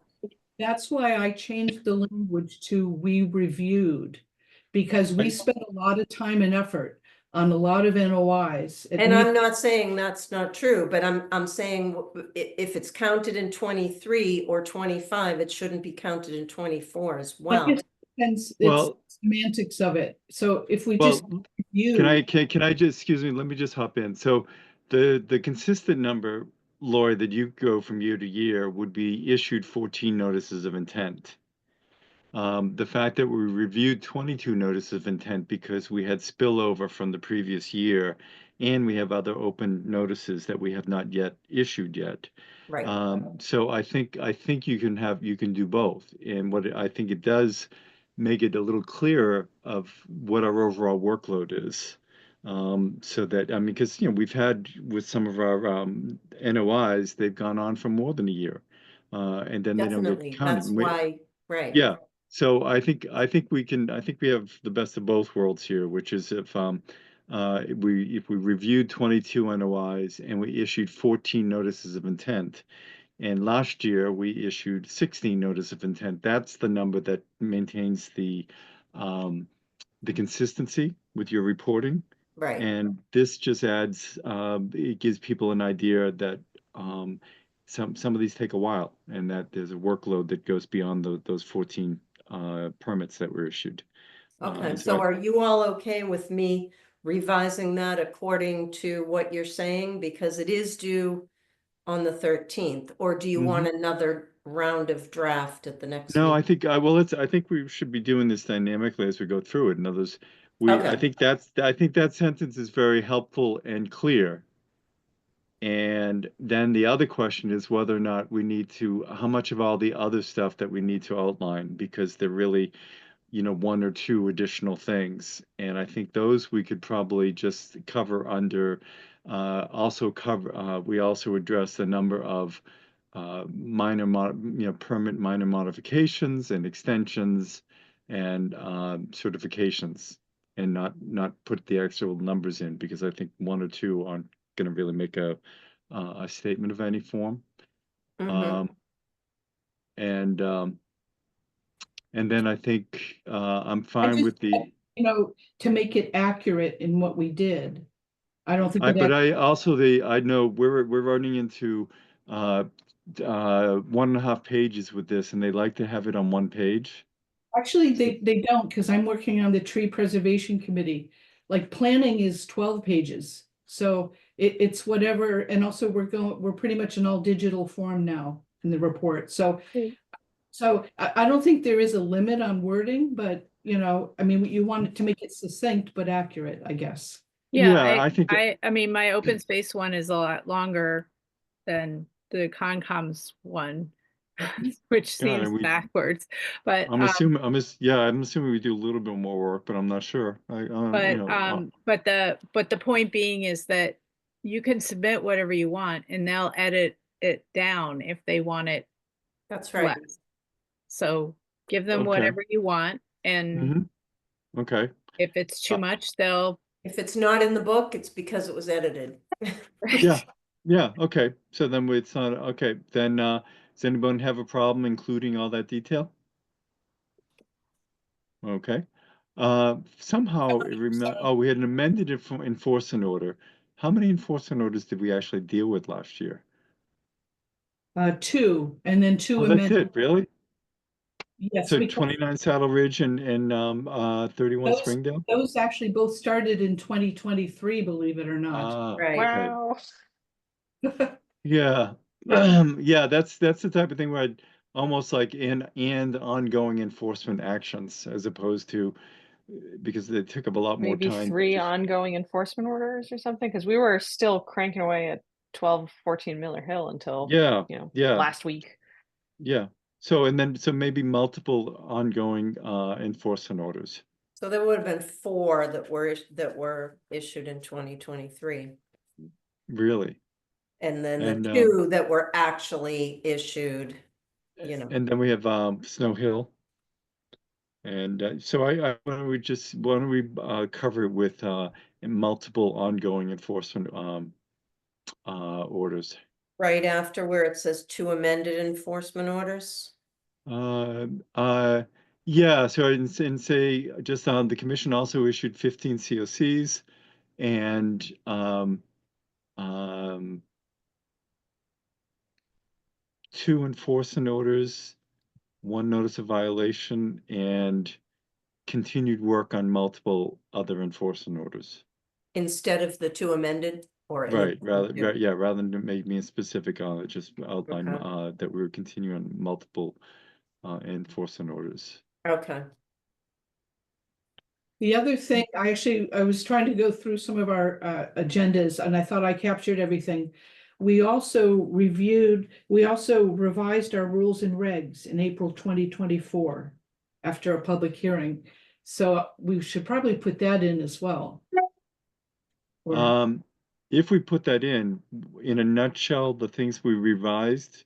That's why I changed the language to "we reviewed," because we spent a lot of time and effort on a lot of NOIs. It and needs- I'm not saying that's not true, but I'm saying if it's counted in 23 or 25, it shouldn't be counted in 24 as I well. guess it's Well- semantics of it. So if we just Well, review. can I just, excuse me, let me just hop in. So the consistent number, Lori, that you go from year to year would be issued 14 notices of intent. The fact that we reviewed 22 notices of intent because we had spillover from the previous year, and we have other open notices that we have not yet issued yet. Right. So I think you can do both. And what I think it does make it a little clearer of what our overall workload is. So that, I mean, because, you know, we've had with some of our NOIs, they've gone on for more than a year. And then they don't Definitely. get counted. That's why, right. Yeah. So I think we have the best of both worlds here, which is if we reviewed 22 NOIs and we issued 14 notices of intent, and last year we issued 16 notices of intent, that's the number that maintains the consistency with your reporting. Right. And this just adds, it gives people an idea that some of these take a while, and that there's a workload that goes beyond those 14 permits that were issued. Okay, so are you all okay with me revising that according to what you're saying? Because it is due on the 13th, or do you want another round of draft at the next No, meeting? I think I think we should be doing this dynamically as we go through it. In others, I Okay. think that sentence is very helpful and clear. And then the other question is whether or not we need to, how much of all the other stuff that we need to outline, because they're really, you know, one or two additional things. And I think those we could probably just cover under, we also address the number of permit minor modifications and extensions and certifications, and not put the actual numbers in, because I think one or two aren't going to really make a statement of any form. Mhm. And then I think I'm I fine just, with the. to make it accurate in what we did. I don't think. But I also I know we're running into 1.5 pages with this, and they like to have it on one page. Actually, they don't, because I'm working on the tree preservation committee. Like, planning is 12 pages. So it's whatever, and also we're pretty much in all digital form now in the report. So I don't think there is a limit on wording, but I mean, you want it to make it succinct but accurate, I guess. Yeah, I think I mean, my open space one is a lot longer than the Concom's one, which God, seems backwards, but I'm assuming we do a little bit more work, but I'm not sure. but the point being is that you can submit whatever you want and they'll edit it down if they want it That's right. less. So give them Okay. whatever you want, and Okay. if it's too much, they'll. If it's not in the book, it's because it was edited. Yeah. Okay. So then it's not okay. Then does anyone have a problem including all that detail? Okay. Somehow we had an amended enforcement order. How many enforcement orders did we actually deal with last year? 2, and then 2 Oh, that's amendments. it, really? Yes, So because 29 Saddle Ridge and 31 Springdale? those actually both started in 2023, believe it or not. Right. Okay. Wow. Yeah. Yeah, that's the type of thing where I'd almost like and ongoing enforcement actions, as opposed to, because they took up a lot more Maybe time. 3 ongoing enforcement orders or something, because we were still cranking away at 1214 Miller Hill until, Yeah, you know, yeah, last week. yeah. So, and then, so maybe multiple ongoing, enforcement orders. So there would have been 4 that were issued in 2023. Really. And then the And, 2 that were actually issued, you know. and then we have, Snow Hill. And, so why don't we cover it with, multiple ongoing enforcement, orders. Right after where it says 2 amended enforcement orders. Uh, uh, yeah, so and say just the commission also issued 15 COCs and um 2 enforcement orders, 1 notice of violation, and continued work on multiple other enforcement orders. Instead of the 2 amended or. in Right, addition to? yeah, rather than make me specific on it, just outline Okay. that we were continuing multiple enforcement orders. Okay. The other thing, I was trying to go through some of our agendas and I thought I captured everything. We also revised our rules and regs in April 2024 after a public hearing. So we should probably put that in as well. Or- If we put that in a nutshell, the things we revised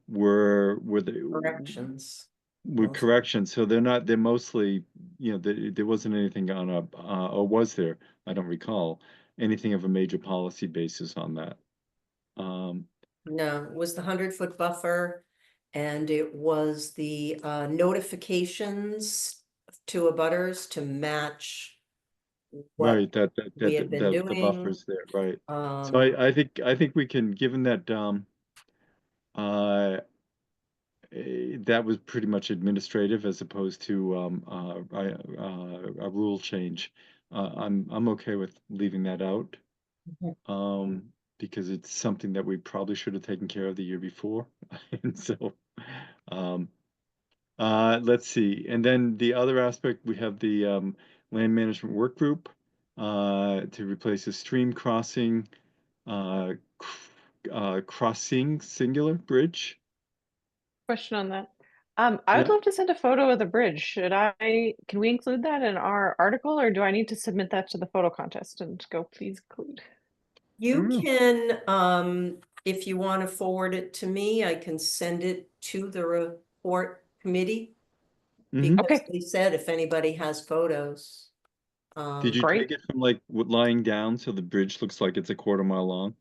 were the Corrections. were Mostly. corrections. So they're mostly, you know, there wasn't anything on a, or was there? I don't recall anything of a major policy basis on that. No, it was the 100-foot buffer and it was the notifications to abutters to match what Right, we had been the doing. buffers there, right. So I think we can, given that that was pretty much administrative as opposed to a rule change. I'm okay with leaving that out. Because it's something that we probably should have taken care of the year before. And so let's see. And then the other aspect, we have the land management work group to replace a stream crossing crossing singular bridge. Question on that. I would Yeah. love to send a photo of the bridge. Can we include that in our article, or do I need to submit that to the photo contest and go, please include? You know. can, if you want to forward it to me, I can send it to the report committee. Mhm. Because Okay. they said if anybody has photos. Did you Great. take it from like lying down so the bridge looks like it's a quarter mile long?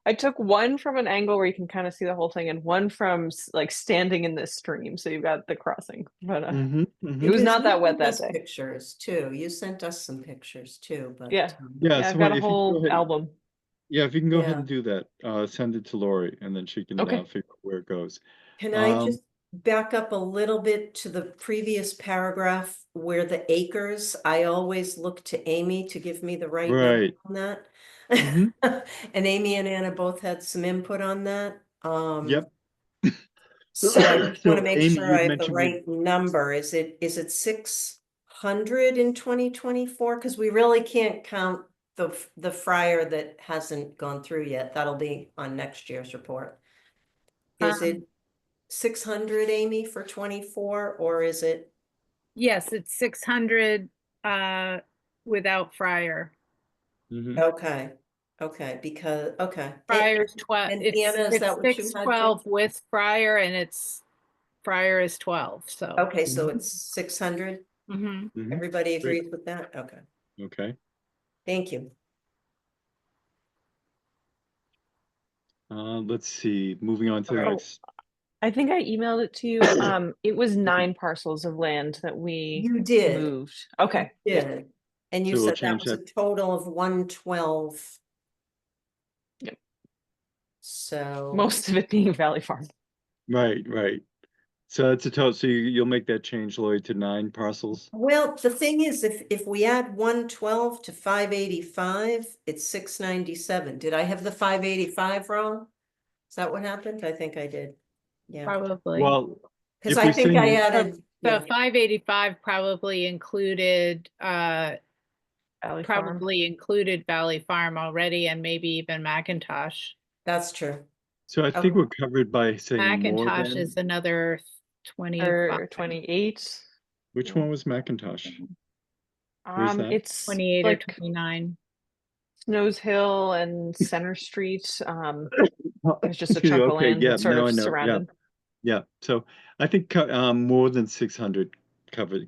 I took one from an angle where you can kind of see the whole thing, and one from like standing in this stream, so you've got the crossing. But it was Because not you that wet sent that us day. Pictures too. You sent us some pictures too, but. Yeah. Yeah, Yeah, so I've got a if you go whole ahead, album. yeah, if you can go ahead Yeah. and do that, send it to Lori and then she can Okay. figure out where it goes. Can I just back up a little bit to the previous paragraph where the acres, I always look to Amy to give me the right number Right. on that. Mhm. And Amy and Anna both had some input on that. Yep. So I just want to So, make Amy, sure you I have the mentioned right number. Is it 600 in 2024? Because we really can't count the fryer that hasn't gone through yet. That'll be on next year's report. Is it 600, Amy, for 24, or is it? Yes, it's 600 without Fryer. Mhm. Okay, okay, because, okay. Fryer's 12. And It's Anna, is that what you had, too? 612 with Fryer, and it's Fryer is 12. So Okay, so it's 600. Mhm. Mhm. Everybody Great. agrees with that? Okay, Okay. thank you. Let's see, moving on to the All right. next. I think I emailed it to you. It was 9 parcels of land that we You did. moved. Okay. You Yeah. did. And you So we'll said that change was a total of 112. Yep. So. Most of it being Valley Farm. Right, right. So that's a total, so you'll make that change, Lori, to 9 parcels? Well, the thing is, if we add 112 to 585, it's 697. Did I have the 585 wrong? Is that what happened? I think I did. Yeah, Probably. Well, because if I we think say I mo- added, So yeah, 585 probably included Valley Farm. probably included Valley Farm already and maybe even Macintosh. That's true. So I think Okay. we're covered by saying more Macintosh than, is another 25. Or 28. which one was Macintosh? Where's that? It's 28 like or 29. Snows Hill and Center Street. There's just a Excuse me, chunk of okay, land yeah, that's sort now of I know, yeah. surrounded. Yeah, so I think more than 600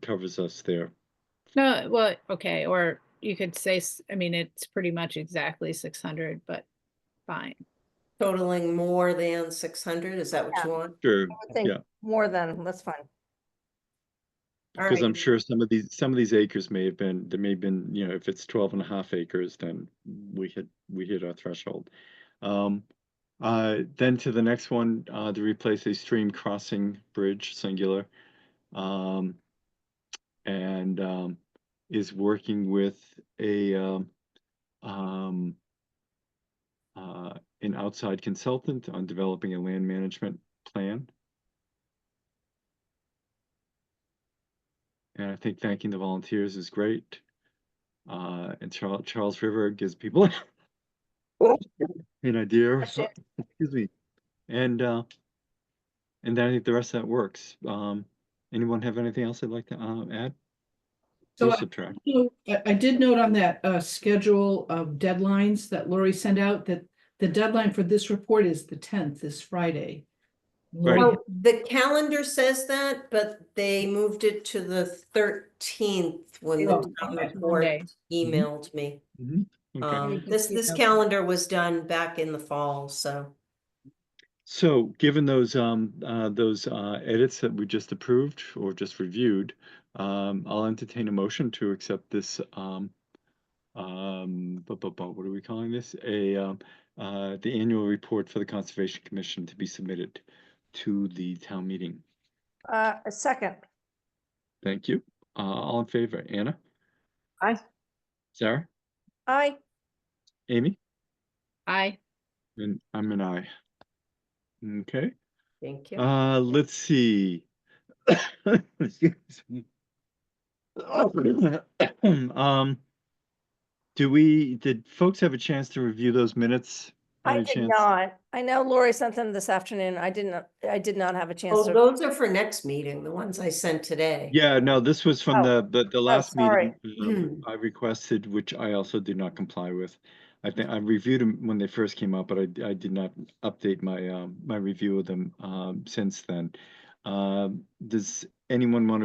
covers us there. No, well, okay, or you could say, I mean, it's pretty much exactly 600, but fine. Totaling more than 600, is that what Yeah. you want? Sure, I would think yeah. more than, that's fine. All Because I'm right. sure some of these acres may have been, you know, if it's 12 and a half acres, then we hit our threshold. Then to the next one, to replace a stream crossing bridge, singular. And is working with an outside consultant on developing a land management plan. And I think thanking the volunteers is great. And Charles River gives people an idea. Excuse me. And then I think the rest of that works. Anyone have anything else they'd like to add? So Or subtract? I did note on that schedule of deadlines that Lori sent out that the deadline for this report is the 10th, this Friday. Right. Lori, Well, the calendar says that, but they moved it to the 13th when the Oh, town okay, report Monday. emailed me. Okay. This calendar was done back in the fall, so. So given those edits that we just approved or just reviewed, I'll entertain a motion to accept this what are we calling this? The annual report for the Conservation Commission to be submitted to the town meeting. A second. Thank you. All in favor, Anna, Aye. Sarah, Aye. Amy, Aye. and I'm an aye. Okay. Thank you. Let's see. Excuse me. Did folks have a chance to review those minutes? I Any did chance? not. I know Lori sent them this afternoon. I did not have a chance Oh, to. those are for next meeting, the ones I sent today. Yeah, no, this was from Oh. the last meeting sorry. I requested, which I also did not comply with. I think I reviewed them when they first came up, but I did not update my my review of them since then. Does anyone want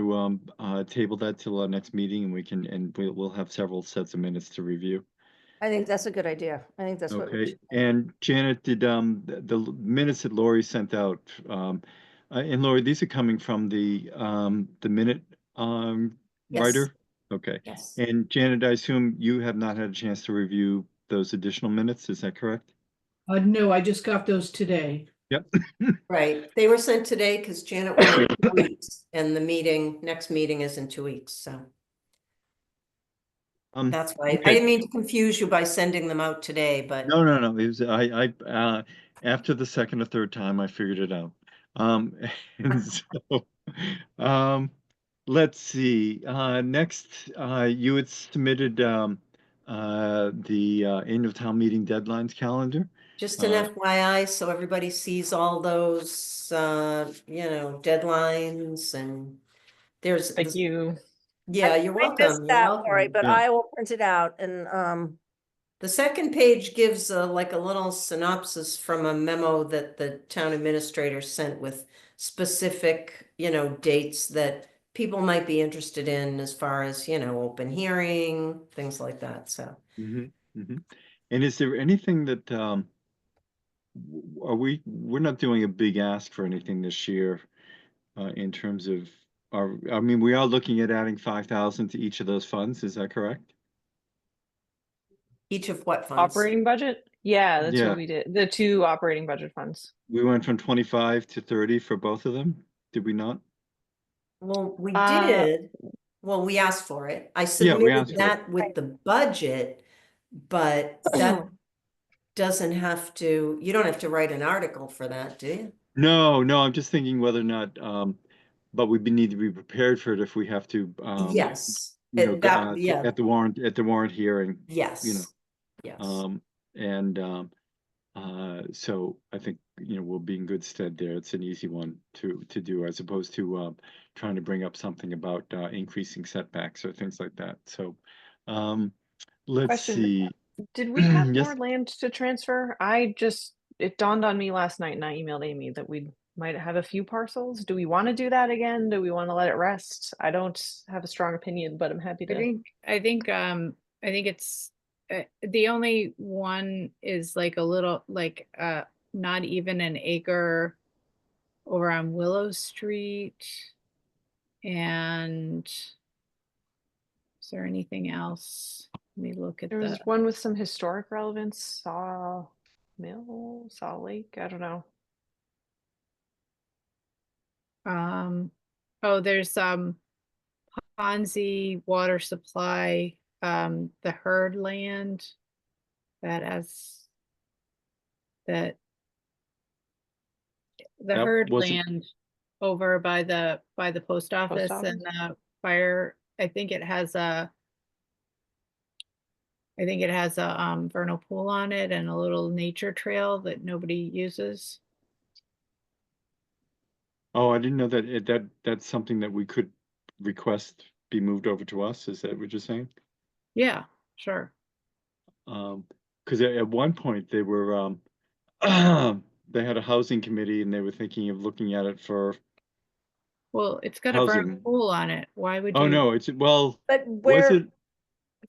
to table that till our next meeting, and we'll have several sets of minutes to review? I think that's a good idea. I think that's what we Okay, should. and Janet, did the minutes that Lori sent out, and Lori, these are coming from the minute Yes. writer? Okay, Yes, and Janet, I assume you have not had a chance to review those additional minutes, is that correct? no, I just got those today. Yep. right. They were sent today because Janet wanted 2 weeks and the next meeting is in 2 weeks, so. That's why, I okay. didn't mean to confuse you by sending them out today, but No, it was, after the second or third time, I figured it out. And so, let's see, next, you had submitted, the annual town meeting deadlines calendar. just an FYI, so everybody sees all those, deadlines and there's. Thank you. Yeah, you're I missed welcome. You're that, Lori, welcome. but Yeah. I will print it out and The second page gives like a little synopsis from a memo that the town administrator sent with specific, dates that people might be interested in as far as, open hearing, things like that, so. And is there anything that, we're not doing a big ask for anything this year, in terms of we are looking at adding 5,000 to each of those funds, is that correct? Each of what funds? Operating budget? Yeah, that's Yeah. what we did. The 2 operating budget funds. We went from 25 to 30 for both of them, did we not? Well, we Uh, did. Well, we asked for it. I Yeah, we submitted asked for it. that with the budget, but that doesn't have to, you don't have to write an article for that, do you? No, I'm just thinking whether or not, but we need to be prepared for it if we have to, Yes, you know, yeah. at the warrant hearing, Yes. Yes. So I think, you know, we'll be in good stead there. It's an easy one to do as opposed to trying to bring up something about increasing setbacks or things like that. So let's Question. see. Did we have Yes. more land to transfer? It dawned on me last night and I emailed Amy that we might have a few parcels. Do we want to do that again? Do we want to let it rest? I don't have a strong opinion, but I'm happy to. I think it's the only one is like a little like not even an acre over on Willow Street. And is there anything else? Let me look at There was the one with some historic relevance, Saw Mill, Saw Lake, I don't know. oh, there's Ponzi water supply, the herd land that has that the That herd wasn't- land over by the post office and the fire. I think it has a vernal pool on it and a little nature trail that nobody uses. Oh, I didn't know that that's something that we could request be moved over to us. Is that what you're saying? Yeah, sure. Because at one point they were they had a housing committee and they were thinking of looking at it for. Well, it's got a vernal Housing. pool on it. Why would Oh you? no, it's was But where,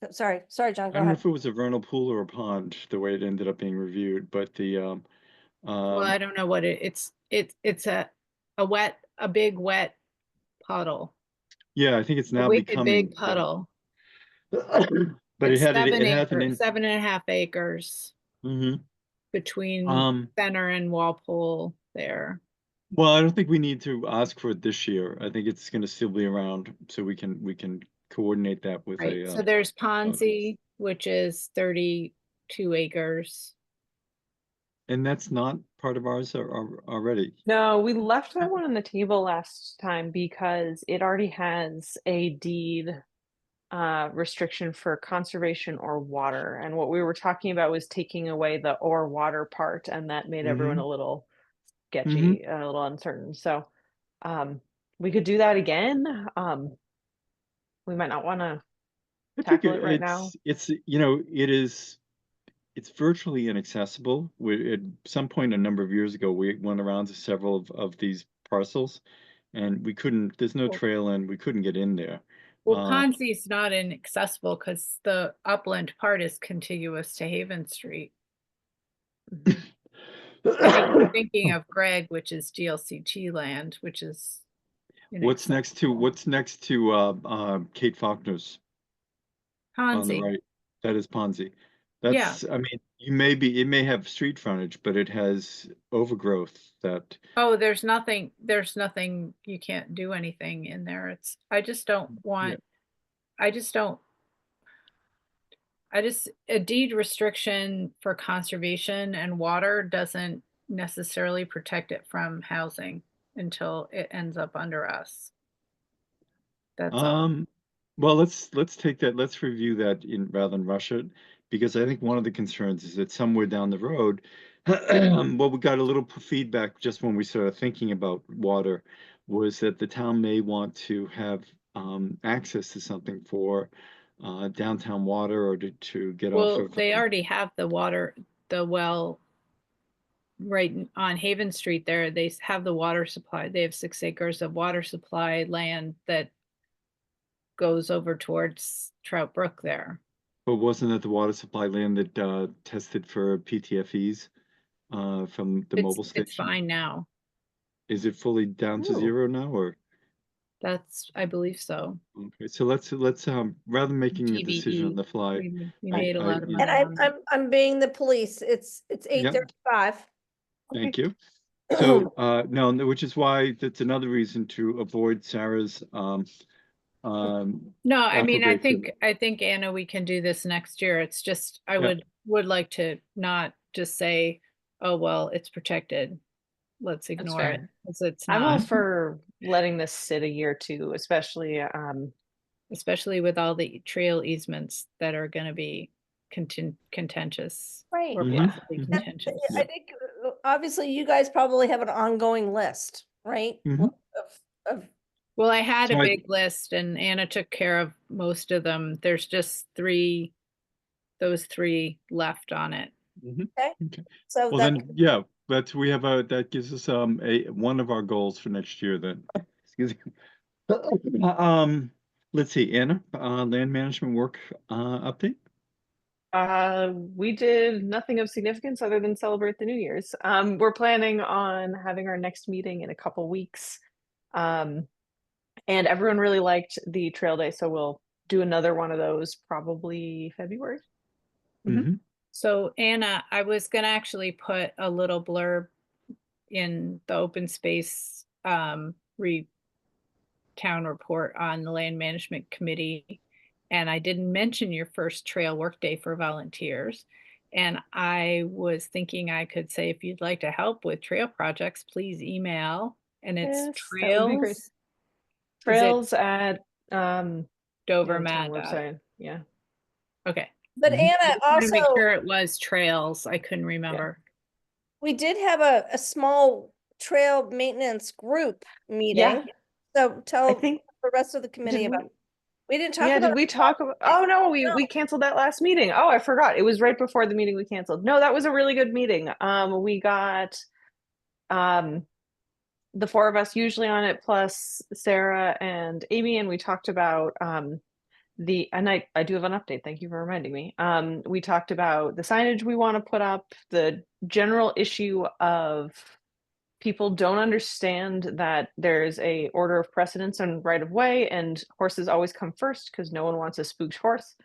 it? sorry, John, I go don't know ahead. if it was a vernal pool or a pond, the way it ended up being reviewed, but Well, I don't know what it's a big wet puddle. yeah, I think it's A now wicked becoming big that. puddle. But It's it has an 7.5 acres Mhm. between Center and Walpole there. Well, I don't think we need to ask for it this year. I think it's going to still be around, so we can coordinate that with Right, a. so there's Ponzi, which is 32 acres. And that's not part of ours already. No, we left that one on the table last time because it already has a deed restriction for conservation or water. And what we were talking about was taking away the or water part, and that made everyone a little sketchy, a little uncertain. So we could do that again. We might not want to I think tackle it right now. it's you know it's virtually inaccessible. At some point a number of years ago, we went around to several of these parcels, and we couldn't. There's no trail in. We couldn't get in there. Well, Ponzi is not inaccessible because the upland part is contiguous to Haven Street. I think you're thinking of Greg, which is GLCT land, which is What's next to Kate Faulkner's on the Ponzi. right? That is Ponzi. Yeah. That's, I mean, it may have street frontage, but it has overgrowth that. Oh, there's nothing you can't do anything in there. I just don't want, a deed restriction for conservation and water doesn't necessarily protect it from housing until it ends up under us. That's all. Well, let's take that. Let's review that rather than rush it, because I think one of the concerns is that somewhere down the road, well, we got a little feedback just when we started thinking about water, was that the town may want to have access to something for downtown water or to get off Well, of. they already have the well right on Haven Street there. They have the water supply. They have 6 acres of water supply land that goes over towards Trout Brook there. But wasn't that the water supply land that tested for PTFEs from the mobile station? It's fine now. Is it fully down to Ooh. 0 now, or? I believe so. Okay, so let's rather than making a decision on TBE. the fly. We made a lot of you money And on it. I'm being the police. It's 8:35. Thank you. So no, which is why that's another reason to avoid Sarah's No, I mean, I approbation. think Anna, we can do this next year. It's just I Yeah. would like to not just say, oh well, it's protected. Let's ignore it fair. because it's I'm all not. for letting this sit a year too, especially especially with all the trail easements that are gonna be contentious. Right. Or Mhm, possibly mhm. contentious. I think obviously you guys probably have an ongoing list, right? Mhm. Of Well, I had a So I- big list and Anna took care of most of them. There's just those three left on it. Mhm. Okay. Okay. so Well, that then, yeah, that gives us one of our goals for next year then. Excuse me. Let's see, Anna, land management work update. We did nothing of significance other than celebrate the New Year's. We're planning on having our next meeting in a couple weeks. And everyone really liked the trail day, so we'll do another one of those probably February. Mm-hmm. So Anna, I was gonna actually put a little blurb in the open space town report on the land management committee. And I didn't mention your first trail workday for volunteers. And I was thinking I could say, if you'd like to help with trail projects, please email. And it's Yes, that would be great. trails. Trails at Dover the town Mad. website. Yeah. Okay. but Mhm. Anna I make also sure it was trails. I couldn't remember. we did have a small trail maintenance group meeting. Yeah. So tell I think the rest of the committee did we- about. We didn't talk yeah, about did we talk about? Oh no, we canceled that last meeting. Oh, I forgot. It was right before the meeting we canceled. No, that was a really good meeting. We got the four of us usually on it, plus Sarah and Amy, and we talked about and I do have an update. Thank you for reminding me. We talked about the signage we want to put up, the general issue of people don't understand that there's a order of precedence and right of way, and horses always come first because no one wants a spooked horse.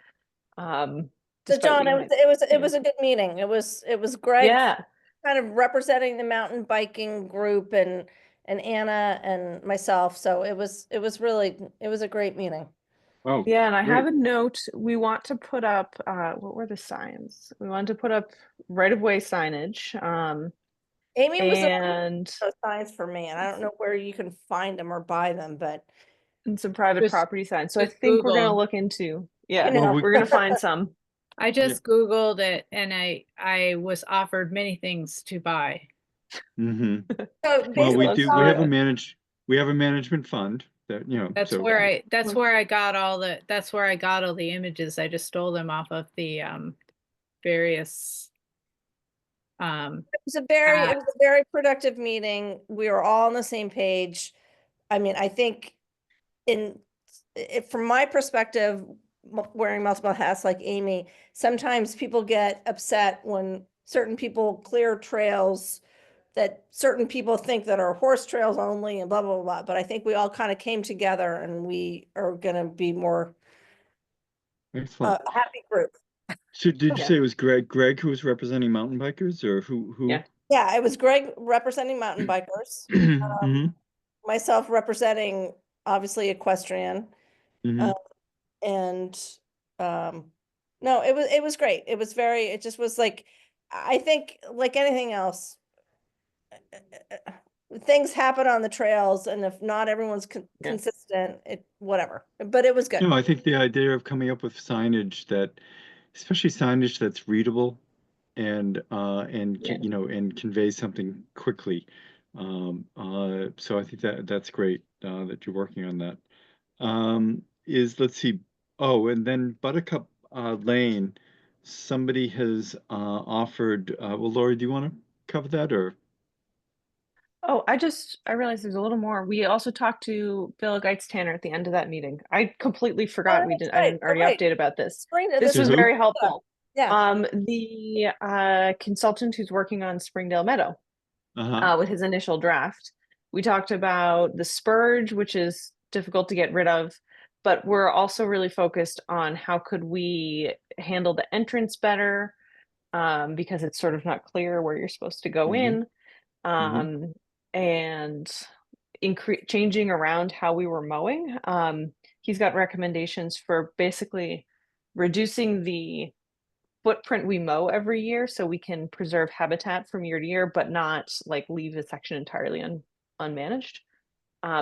So despite John, what you it might- was a good meeting. It was Greg yeah, kind of representing the mountain biking group and Anna and myself. So it was a great meeting. Oh, yeah, and I great. have a note. We want to put up what were the signs? We wanted to put up right of way signage. Amy was the one who And made those signs for me, and I don't know where you can find them or buy them, but some private Just- property signs. So I just think we're gonna Google. look into, yeah, You know. Well, we're gonna find some. I just Googled it and I was offered many things to buy. Mm-hmm. So Well, we basically, do, we have a management fund that, That's so. where I got all the images. I just stole them off of the various it was a very productive meeting. We were all on the same page. I mean, I think from my perspective, wearing multiple hats like Amy, sometimes people get upset when certain people clear trails that certain people think that are horse trails only and blah, blah, blah. But I think we all kind of came together and we are going to be more Excellent. happy group. So did you Yeah. say it was Greg who was representing mountain bikers, or who? Yeah. Yeah, it was Greg representing mountain bikers, Mhm, myself representing obviously equestrian. mhm. And no, it was great. It just was like, I think like anything else, things happen on the trails, and if not everyone's Yeah. consistent, whatever, but it was good. No, I think the idea of coming up with signage especially signage that's readable and Yeah. and conveys something quickly. So I think that's great that you're working on that. Let's see. Oh, and then Buttercup Lane, somebody has offered. Well, Lori, do you want to cover that, or? Oh, I realized there's a little more. We also talked to Bill Geitz Tanner at the end of that meeting. I completely forgot I that's didn't right. already Right. update about this. Spring- This To was who? very helpful. Yeah, The consultant who's working on Springdale Meadow Uh-huh. with his initial draft. We talked about the spurge, which is difficult to get rid of, but we're also really focused on how could we handle the entrance better, because it's sort of not clear where you're supposed to go in, and changing around how we were mowing. He's got recommendations for basically reducing the footprint we mow every year so we can preserve habitat from year to year, but not like leave the section entirely unmanaged.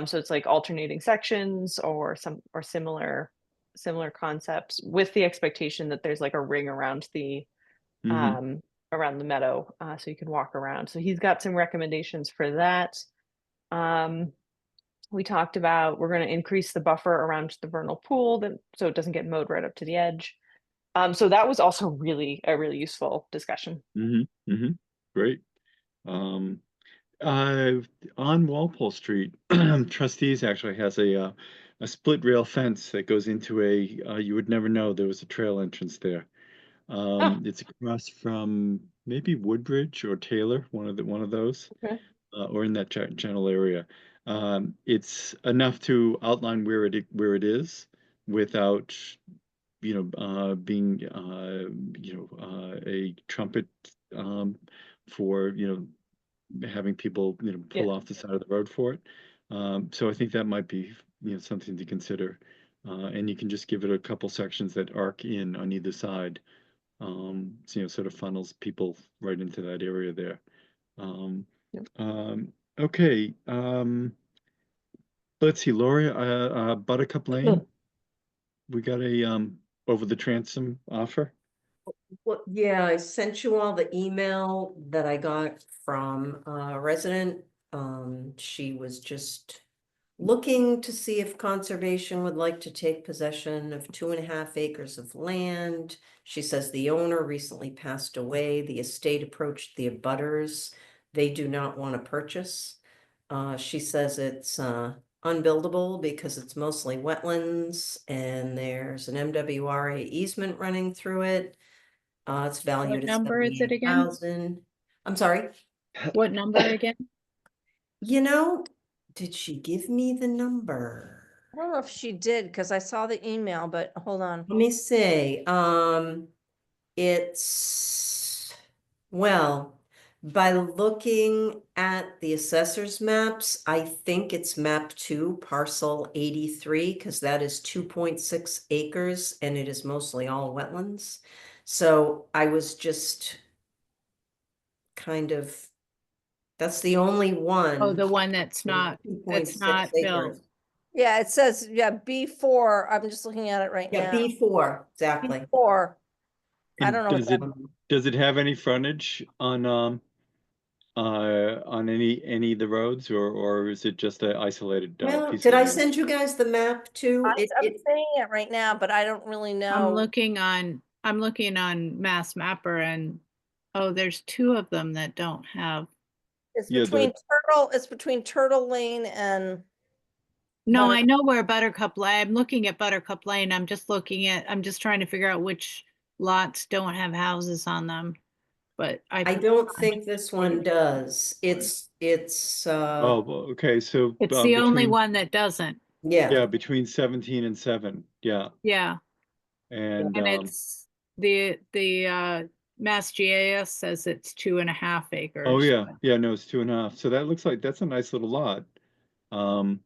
So it's like alternating sections or similar similar concepts with the expectation that there's like a ring around the Mhm. around the meadow, so you can walk around. So he's got some recommendations for that. We talked about we're going to increase the buffer around the vernal pool so it doesn't get mowed right up to the edge. So that was also really a really useful discussion. Great. On Walpole Street, trustees actually has a split rail fence that goes into you would never know there was a trail entrance there. It's across from maybe Woodbridge or Taylor, one of those, Okay. or in that general area. It's enough to outline where it is without, being, a trumpet, for, having people, pull off the side of the road for it. So I think that might be, something to consider. And you can just give it a couple sections that arc in on either side. So, sort of funnels people right into that area there. Yep. Okay. Let's see, Lori, Buttercup Lane. We got a over the transom offer. Well, yeah, I sent you all the email that I got from a resident. She was just looking to see if conservation would like to take possession of 2.5 acres of land. She says the owner recently passed away. The estate approached the abutters. They do not want to purchase. She says it's unbuildable because it's mostly wetlands and there's an MWRA easement running through it. It's valued What at number is it again? 78,000. I'm sorry. What number again? Did she give me the number? I don't know if she did, because I saw the email, but hold on. Let me see. It's, well, by looking at the assessor's maps, I think it's map 2, parcel 83, because that is 2.6 acres and it is mostly all wetlands. So I was just kind of, that's the only one. Oh, the one that's not 2.6 built. acres. Yeah, it says, B4. I'm just looking at it right Yeah, now. B4, exactly. B4. I And don't know. does it have any frontage on any of the roads, or is it just an isolated Well, piece did of I land? send you guys the map too? I'm saying it right now, but I don't really know. I'm looking on Mass Mapper and, oh, there's 2 of them that don't have. It's Yeah, between Turtle Lane and, No, Butter- I know where Buttercup Lane, I'm looking at Buttercup Lane. I'm just trying to figure out which lots don't have houses on them. But I don't think this one does. It's Oh, well, okay, so It's the only between, one that doesn't. yeah, between 17 and 7, yeah, Yeah, and and it's the Mass GIS says it's 2.5 acres. oh yeah, no, it's 2.5. So that looks like that's a nice little lot. Um,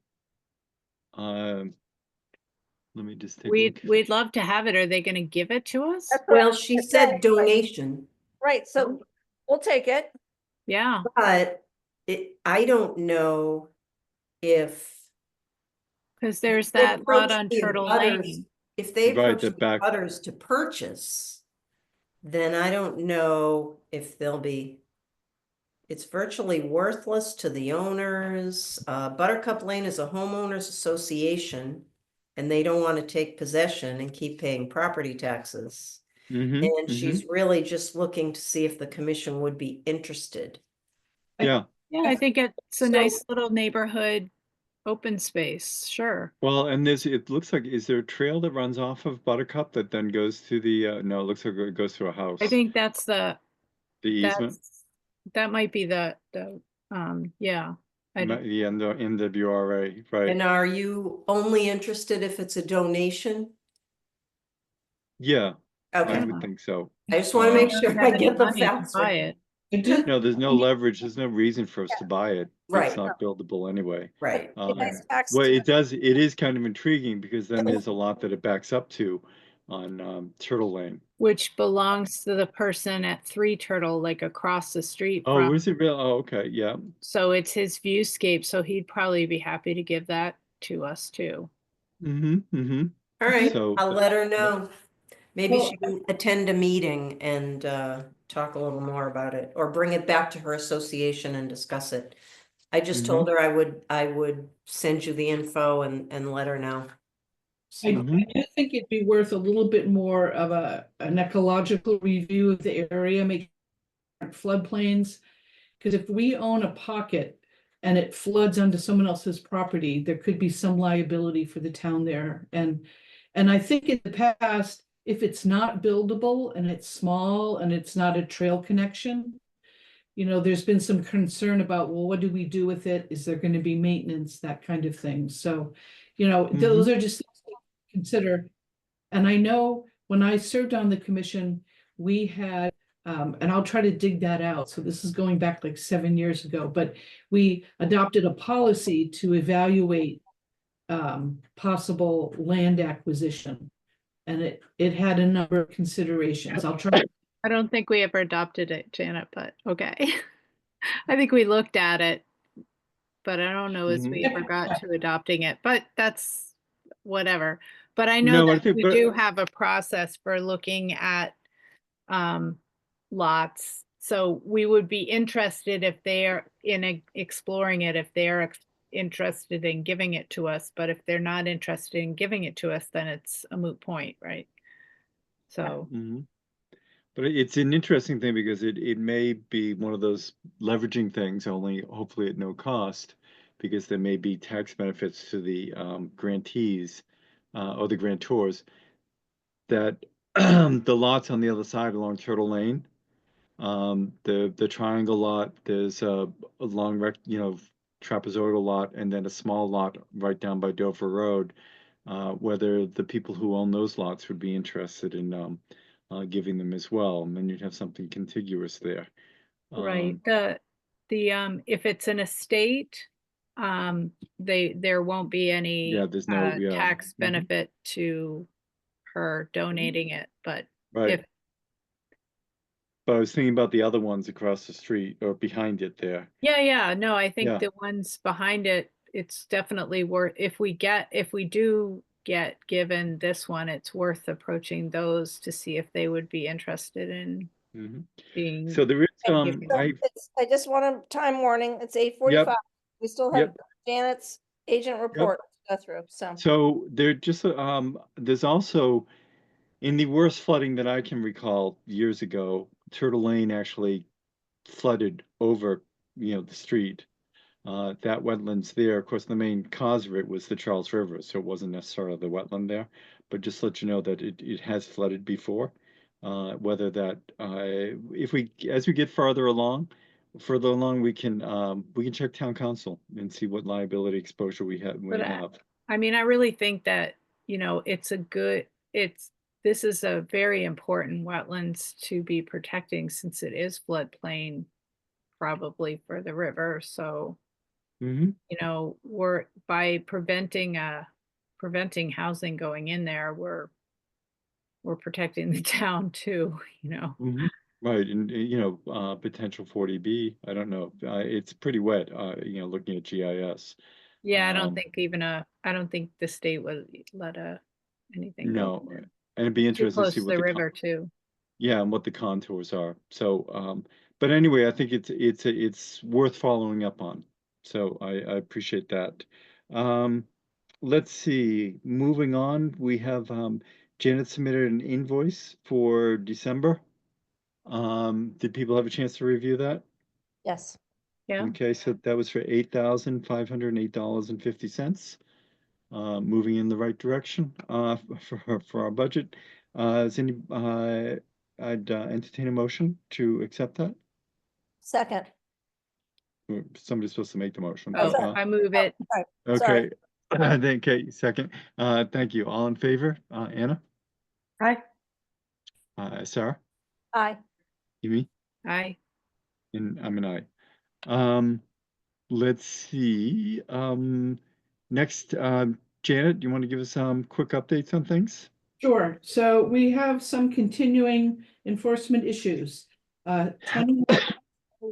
let me just take a look. We'd love to have it. Are they gonna give it to us? That's what I well, was she gonna said say, donation, right, so we'll take it. Yeah, but I don't know if because there's they that lot approach on the Turtle abutters- Lane. If they Right, approach the the back. others to purchase, then I don't know if they'll be. It's virtually worthless to the owners. Buttercup Lane is a homeowners association, and they don't want to take possession and keep paying property taxes. And she's really just looking to see if the commission would be interested. Yeah, Yeah, I think it's a So- nice little neighborhood open space, sure. well, and it looks like, is there a trail that runs off of Buttercup that then goes to the, no, it looks like it goes through a house. I think that's The easement, that might be the yeah. I don't, yeah, in the NWRA, right, And are you only interested if it's a donation? yeah, I Okay, would think so. I just want to make don't sure have I any get the money to facts buy right. it. I did, No, there's no leverage, there's no reason for us to buy it. Right. It's not buildable anyway. Right. Nice tax Well, to- it is kind of intriguing because then there's a lot that it backs up to on Turtle Lane. Which belongs to the person at 3 Turtle, like across the street Oh, from. is it real? Oh, okay, yeah. So it's his viewscape, so he'd probably be happy to give that to us too. Mm-hmm. All right, So I'll let her know. Maybe Well- she can attend a meeting and talk a little more about it, or bring it back to her association and discuss it. I just told her I would send you the info and let her know. I So, Mhm. do think it'd be worth a little bit more of an ecological review of the area, make floodplains. Because if we own a pocket and it floods onto someone else's property, there could be some liability for the town there. And I think in the past, if it's not buildable and it's small and it's not a trail connection, there's been some concern about, well, what do we do with it? Is there going to be maintenance, that kind of thing? So, those are just things to consider. And I know when I served on the commission, we had, and I'll try to dig that out. So this is going back like 7 years ago, but we adopted a policy to evaluate possible land acquisition. And it had a number of considerations. I'll try. I don't think we ever adopted it, Janet, but okay. I think we looked at it, but I don't know as we ever got to adopting it, but that's whatever. But I know No, I that think- we but- do have a process for looking at lots. So we would be interested if they're exploring it, if they're interested in giving it to us, but if they're not interested in giving it to us, then it's a moot point, right? So, Mhm. But it's an interesting thing because it may be one of those leveraging things, only hopefully at no cost, because there may be tax benefits to the grantees or the grantors, that the lots on the other side along Turtle Lane, the triangle lot, there's a long trapezoidal lot, and then a small lot right down by Dover Road. Whether the people who own those lots would be interested in giving them as well, and then you'd have something contiguous there. right, the if it's an estate, there won't be any Yeah, there's no, tax Mhm. benefit to her donating it, but Right. if, But I was thinking about the other ones across the street or behind it there. yeah, no, I Yeah. think the ones behind it, it's definitely worth, if we do get given this one, it's worth approaching those to see if they would be interested in Mhm. being. So there is, Thank you. I just want a time warning. It's 8:45. We still have Yep. Janet's agent report to go through, so. So there's also, in the worst flooding that I can recall years ago, Turtle Lane actually flooded over, the street. That wetlands there, of course, the main cause of it was the Charles River, so it wasn't necessarily the wetland there, but just to let you know that it has flooded before. Whether that, as we get further along, we can check town council and see what liability exposure we have. I mean, I really think that, this is a very important wetlands to be protecting since it is floodplain probably for the river. So, Mhm. we're by preventing housing going in there, we're protecting the town too, Mhm. Right, and potential 40B. I don't know. It's pretty wet. Looking at GIS. Yeah, I don't Um, think the state would let anything go No, in there. and it'd be Too interesting to close see to what the the river too. yeah, and what the contours are. So, but anyway, I think it's worth following up on. So I appreciate that. Let's see. Moving on, we have Janet submitted an invoice for December. Did people have a chance to review that? Yes. Yeah, Okay, so that was for $8,508.50. Moving in the right direction for our budget. I'd entertain a motion to accept that. Second. Somebody's supposed to make the motion. oh, but, I move it. okay. Okay, second. Thank you. All in favor? Anna? Aye. Sarah? Aye. Amy? Aye. And I'm an aye. Let's see. Next, Janet, do you want to give us some quick updates on things? Sure. So we have some continuing enforcement issues. 21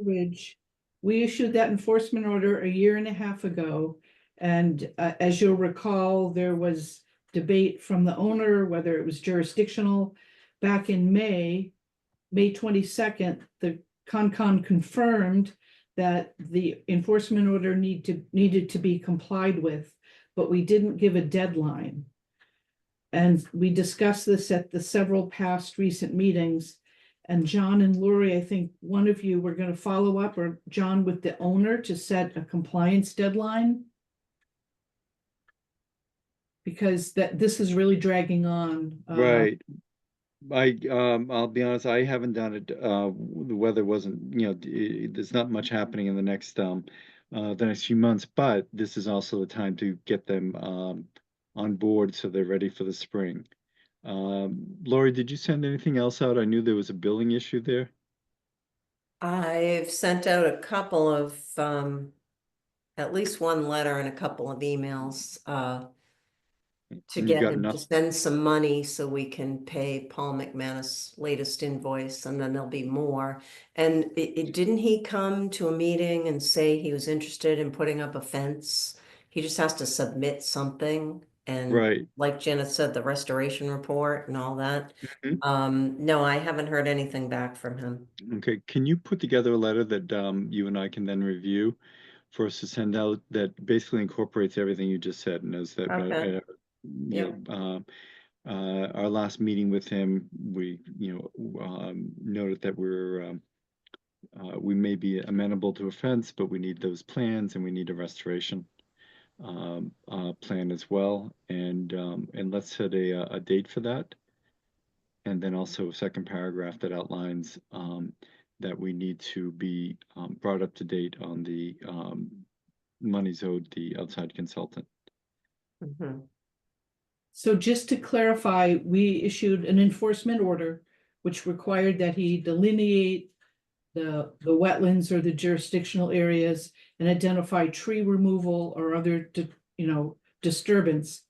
Ridge, we issued that enforcement order a year and a half ago. And as you'll recall, there was debate from the owner, whether it was jurisdictional. Back in May 22nd, the Concon confirmed that the enforcement order needed to be complied with, but we didn't give a deadline. And we discussed this at the several past recent meetings. And John and Lori, I think one of you were going to follow up, or John with the owner, to set a compliance deadline. Because this is really dragging on. Right. I'll be honest, I haven't done it. The weather wasn't, there's not much happening in the next few months, but this is also the time to get them on board so they're ready for the spring. Lori, did you send anything else out? I knew there was a billing issue there. I've sent out a couple of, at least one letter and a couple of emails, to You've get got him to enough. send some money so we can pay Paul McManus' latest invoice, and then there'll be more. And didn't he come to a meeting and say he was interested in putting up a fence? He just has to submit something, and Right. like Janet said, the restoration report and all that. Mhm. No, I haven't heard anything back from him. Okay, can you put together a letter that you and I can then review for us to send out that basically incorporates everything you just said, and knows that Okay. you know, our last meeting with him, we noted that we may be amenable to a fence, but we need those plans and we need a restoration plan as well, and let's set a date for that. And then also a second paragraph that outlines that we need to be brought up to date on the monies owed the outside consultant. Mhm. So just to clarify, we issued an enforcement order which required that he delineate the wetlands or the jurisdictional areas and identify tree removal or other, disturbance.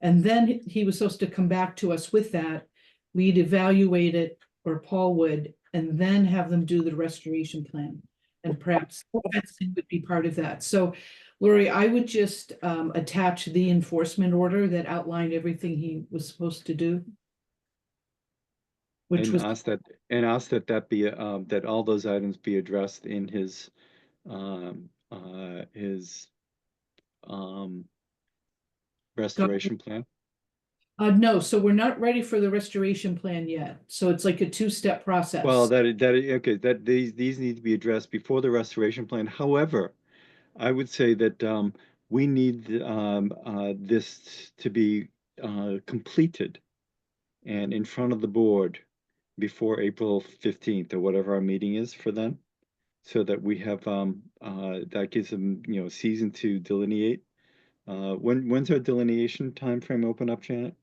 And then he was supposed to come back to us with that. We'd evaluate it, or Paul would, and then have them do the restoration plan. And perhaps fencing would be part of that. So Lori, I would just attach the enforcement order that outlined everything he was supposed to do. Which And was, ask that that be that all those items be addressed in his restoration plan. no, so we're not ready for the restoration plan yet. So it's like a two-step process. Well, okay, that these need to be addressed before the restoration plan. However, I would say that we need this to be completed and in front of the board before April 15th or whatever our meeting is for them, so that we have that gives them season to delineate. When's our delineation time frame open up, Janet?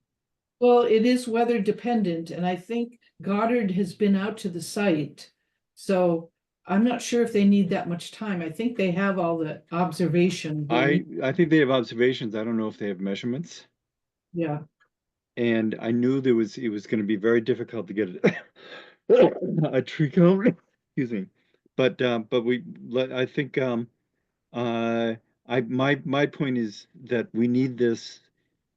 Well, it is weather dependent, and I think Goddard has been out to the site. So I'm not sure if they need that much time. I think they have all the observation. I think they have observations. I don't know if they have measurements. Yeah. And I knew it was going to be very difficult to get a tree count. Excuse me. But I think my point is that we need this,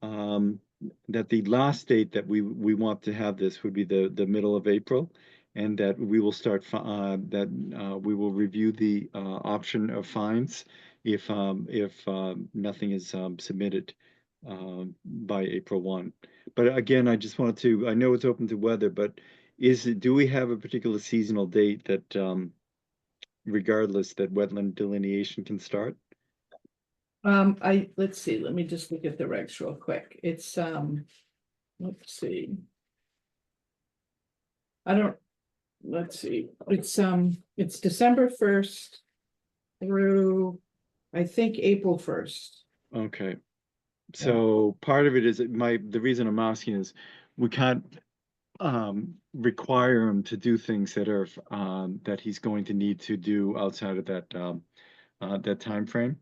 that the last date that we want to have this would be the middle of April, and that we will start we will review the option of fines if nothing is submitted by April 1. But again, I just wanted to, I know it's open to weather, but do we have a particular seasonal date that regardless that wetland delineation can start? Let's see, let me just look at the regs real quick. It's let's see. Let's see, it's December 1st through, I think, April 1st. Okay. So part of it is the reason I'm asking is we can't require him to do things that are that he's going to need to do outside of that time frame.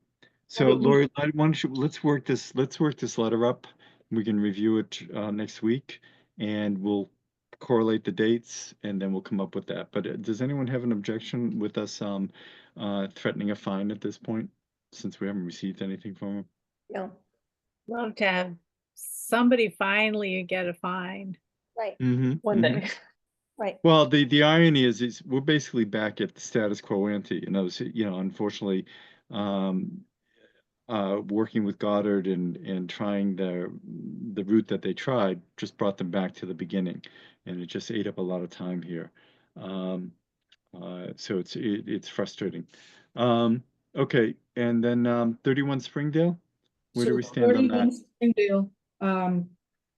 So Lori, why don't you, let's work this letter up. We can review it next week, and we'll correlate the dates, and then we'll come up with that. But does anyone have an objection with us threatening a fine at this point, since we haven't received anything from him? No. Love to have somebody finally get a fine. Right, One day. right. Well, the irony is we're basically back at the status quo ante, unfortunately, working with Goddard and trying the route that they tried just brought them back to the beginning, and it just ate up a lot of time here. So it's frustrating. Okay, and then 31 Springdale, where do So we stand on 31 that? Springdale,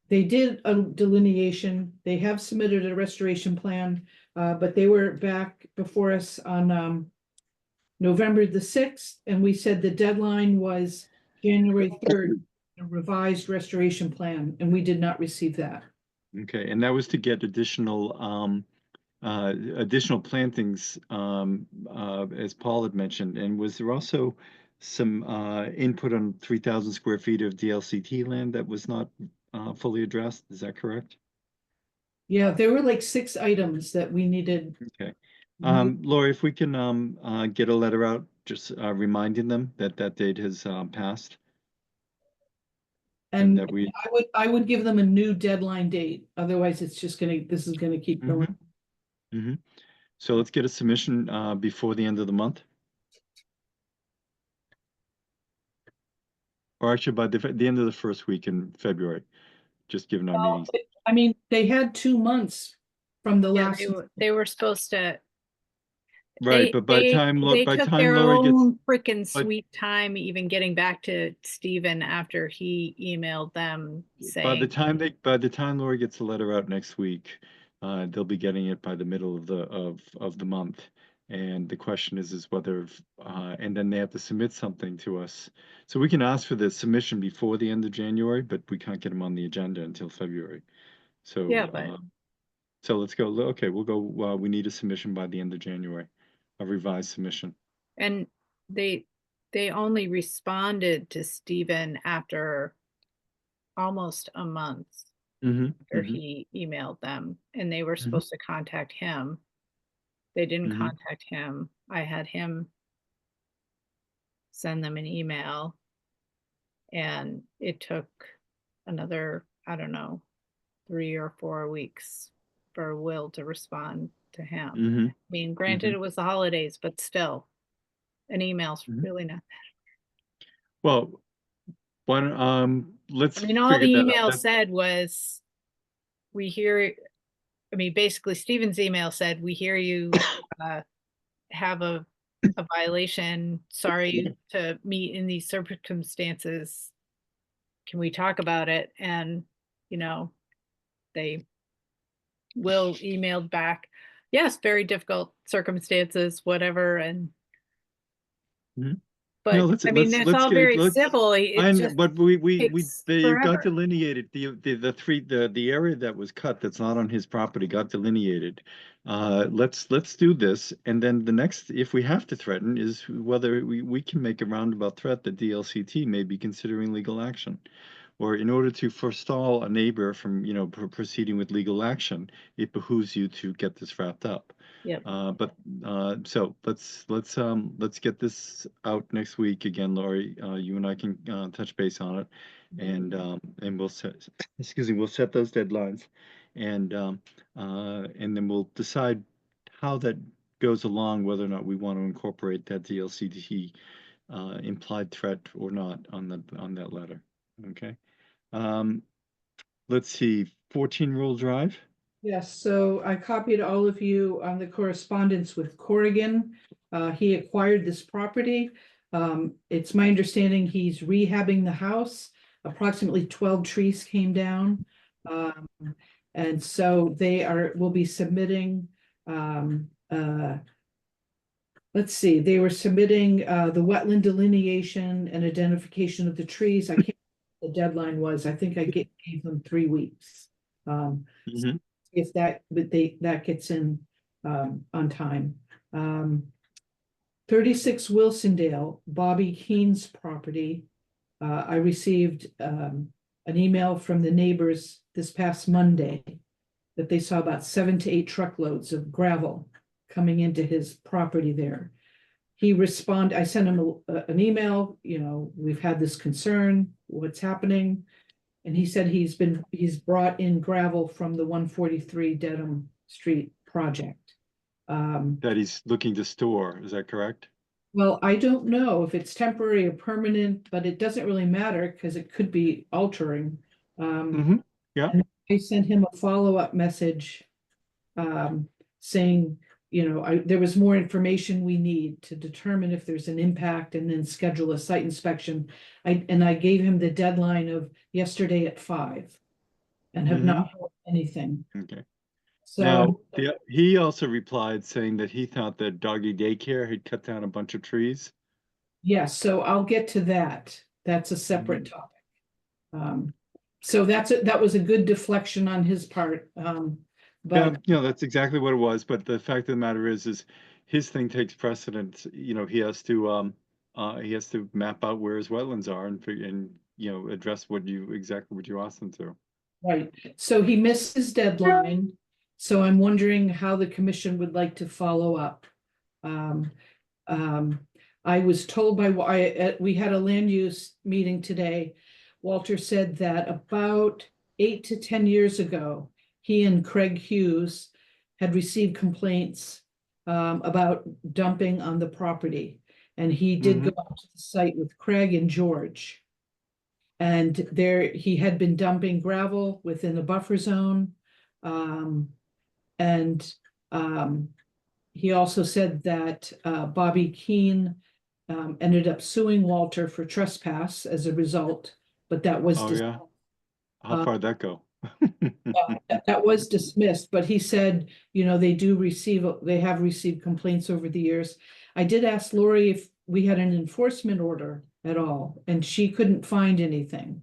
they did a delineation, they have submitted a restoration plan, but they were back before us on, November the 6th, and we said the deadline was January 3rd, a revised restoration plan, and we did not receive that. Okay, and that was to get additional plantings, as Paul had mentioned. And was there also some input on 3,000 square feet of DLCT land that was not fully addressed? Is that correct? Yeah, there were like 6 items that we needed. Okay. Lori, if we can get a letter out, just reminding them that that date has passed. And that we I would give them a new deadline date, otherwise this is gonna keep going. So let's get a submission before the end of the month. Or actually by the end of the first week in February, just given our Well, meetings. I mean, they had 2 months from the Yeah, last. they were supposed to. Right, but by they time took their Lori gets, own freaking but- sweet time even getting back to Stephen after he emailed them by the saying, time Lori gets the letter out next week, they'll be getting it by the middle of the month. And the question is whether, and then they have to submit something to us. So we can ask for the submission before the end of January, but we can't get them on the agenda until February. So, Yeah, but- so let's go, okay, we'll go, we need a submission by the end of January, a revised submission. and they only responded to Stephen after almost a month after he emailed them, and they were supposed to contact him. They didn't contact him. I had him send them an email, and it took another, I don't know, 3 or 4 weeks for Will to respond to him. I mean, granted, it was the holidays, but still, an email's really not. Well, why don't, let's I mean, all the figure that out. email That's- said was, we hear, I mean, basically Stephen's email said, we hear you have a violation, sorry to meet in these circumstances. Can we talk about it? And, they Will emailed back, yes, very difficult circumstances, whatever, and but No, I mean, it's all very civil. It's just but takes they got forever. delineated, the area that was cut that's not on his property got delineated. Let's do this, and then the next, if we have to threaten, is whether we can make a roundabout threat that DLCT may be considering legal action. Or in order to forestall a neighbor from, proceeding with legal action, it behooves you to get this wrapped up. Yep. So let's get this out next week again, Lori. You and I can touch base on it, and we'll set those deadlines, and then we'll decide how that goes along, whether or not we want to incorporate that DLCT implied threat or not on that letter. Okay. Let's see, 14 Rural Drive. Yes, so I copied all of you on the correspondence with Corrigan. He acquired this property. It's my understanding he's rehabbing the house. Approximately 12 trees came down. And so will be submitting, let's see, they were submitting the wetland delineation and identification of the trees. I can't remember what the deadline was. I think I gave them 3 weeks. If that gets in on time. 36 Wilsondale, Bobby Keene's property. I received an email from the neighbors this past Monday that they saw about 7 to 8 truckloads of gravel coming into his property there. I sent him an email, we've had this concern, what's happening? And he said he's brought in gravel from the 143 Dedham Street project. That he's looking to store, is that correct? Well, I don't know if it's temporary or permanent, but it doesn't really matter because it could be altering. Yeah. And I sent him a follow-up message saying, you know, there was more information we need to determine if there's an impact and then schedule a site inspection. I gave him the deadline of yesterday at 5 and have not heard anything. Okay. So Now, he also replied saying that he thought that doggy daycare had cut down a bunch of trees. yes, so I'll get to that. That's a separate topic. So that was a good deflection on his part. Yeah, But you know, that's exactly what it was. But the fact of the matter is his thing takes precedence. You know, he has to map out where his wetlands are and you know, address exactly what you asked him to. right, so he missed his deadline. So I'm wondering how the commission would like to follow up. I was told we had a land use meeting today. Walter said that about 8 to 10 years ago, he and Craig Hughes had received complaints about dumping on the property. And he did go out to the site with Craig and George. And he had been dumping gravel within the buffer zone. He also said that Bobby Keene ended up suing Walter for trespass as a result, but that was Oh, yeah. How far did that go? that was dismissed, but he said, you know, they have received complaints over the years. I did ask Lori if we had an enforcement order at all, and she couldn't find anything.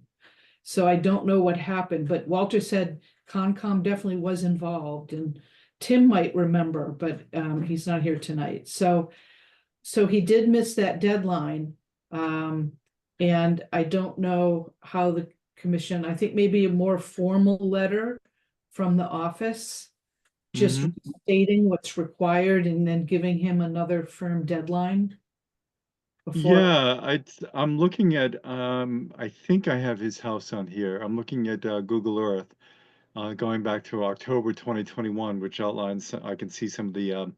So I don't know what happened, but Walter said Concom definitely was involved, and Tim might remember, but he's not here tonight. So he did miss that deadline. And I don't know how the commission, I think maybe a more formal letter from the office, just stating what's required and then giving him another firm deadline. Yeah, I'm looking at I think I have his house on here. I'm looking at Google Earth, going back to October 2021, which outlines I can see some of the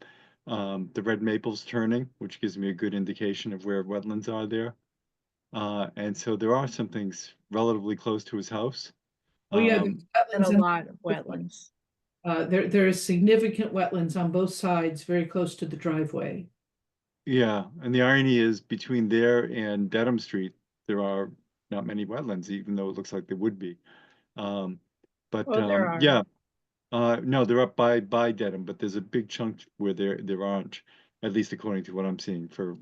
red maples turning, which gives me a good indication of where wetlands are there. And so there are some things relatively close to his house. Oh, yeah, And there's a wetlands. lot of wetlands. There is significant wetlands on both sides, very close to the driveway. Yeah, and the irony is between there and Dedham Street, there are not many wetlands, even though it looks like there would be. But Oh, there are. yeah, no, they're up by Dedham, but there's a big chunk where there aren't, at least according to what I'm seeing for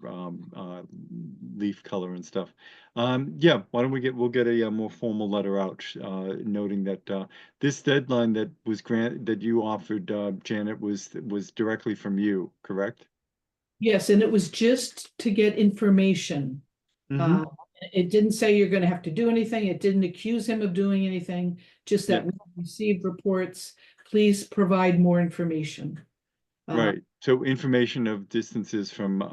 leaf color and stuff. Yeah, why don't we'll get a more formal letter out, noting that this deadline that you offered, Janet, was directly from you, correct? Yes, and it was just to get information. It didn't say you're gonna have to do anything. It didn't accuse him of doing anything, just that we received reports. Please provide more information. Right, so information of distances from,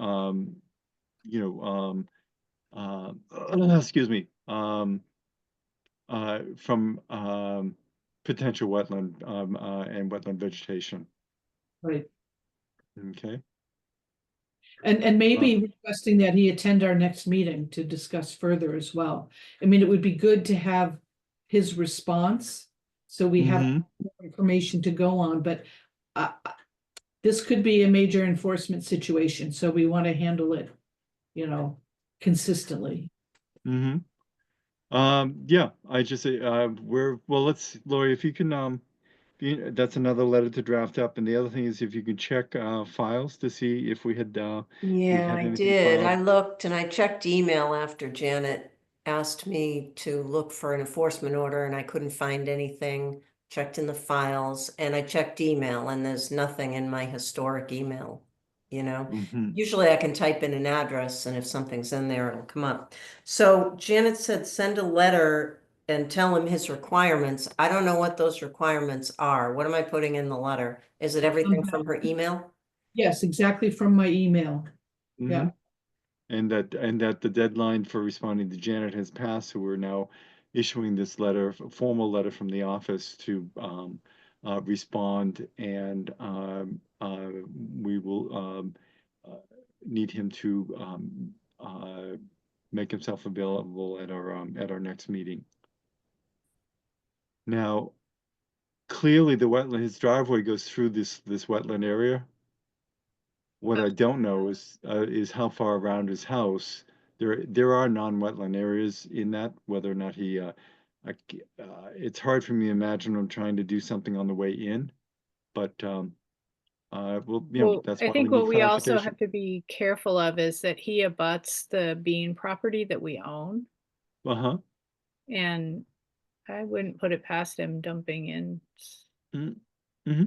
excuse me, from potential wetland and wetland vegetation. Right. Okay. And maybe requesting that he attend our next meeting to discuss further as well. I mean, it would be good to have his response, so we have more information to go on, but this could be a major enforcement situation, so we want to handle it, you know, consistently. Yeah, I just say Lori, if you can that's another letter to draft up, and the other thing is if you can check files to see if we had Yeah, I anything did. filed. I looked and I checked email after Janet asked me to look for an enforcement order and I couldn't find anything. Checked in the files and I checked email and there's nothing in my historic email, you know? Usually I can type in an address and if something's in there, it'll come up. So Janet said, send a letter and tell him his requirements. I don't know what those requirements are. What am I putting in the letter? Is it everything from her email? Yes, exactly from my email. Yeah. And that the deadline for responding to Janet has passed, so we're now issuing this letter, a formal letter from the office to respond, and we will need him to make himself available at our next meeting. Now, clearly the wetland, his driveway goes through this wetland area. What I don't know is how far around his house. There are non-wetland areas in that, whether or not he it's hard for me to imagine him trying to do something on the way in, but well, Well, that's I why think we what need we also clarification. have to be careful of is that he abuts the Bean property that we own, Uh-huh. and I wouldn't put it past him dumping in. Mm-hmm.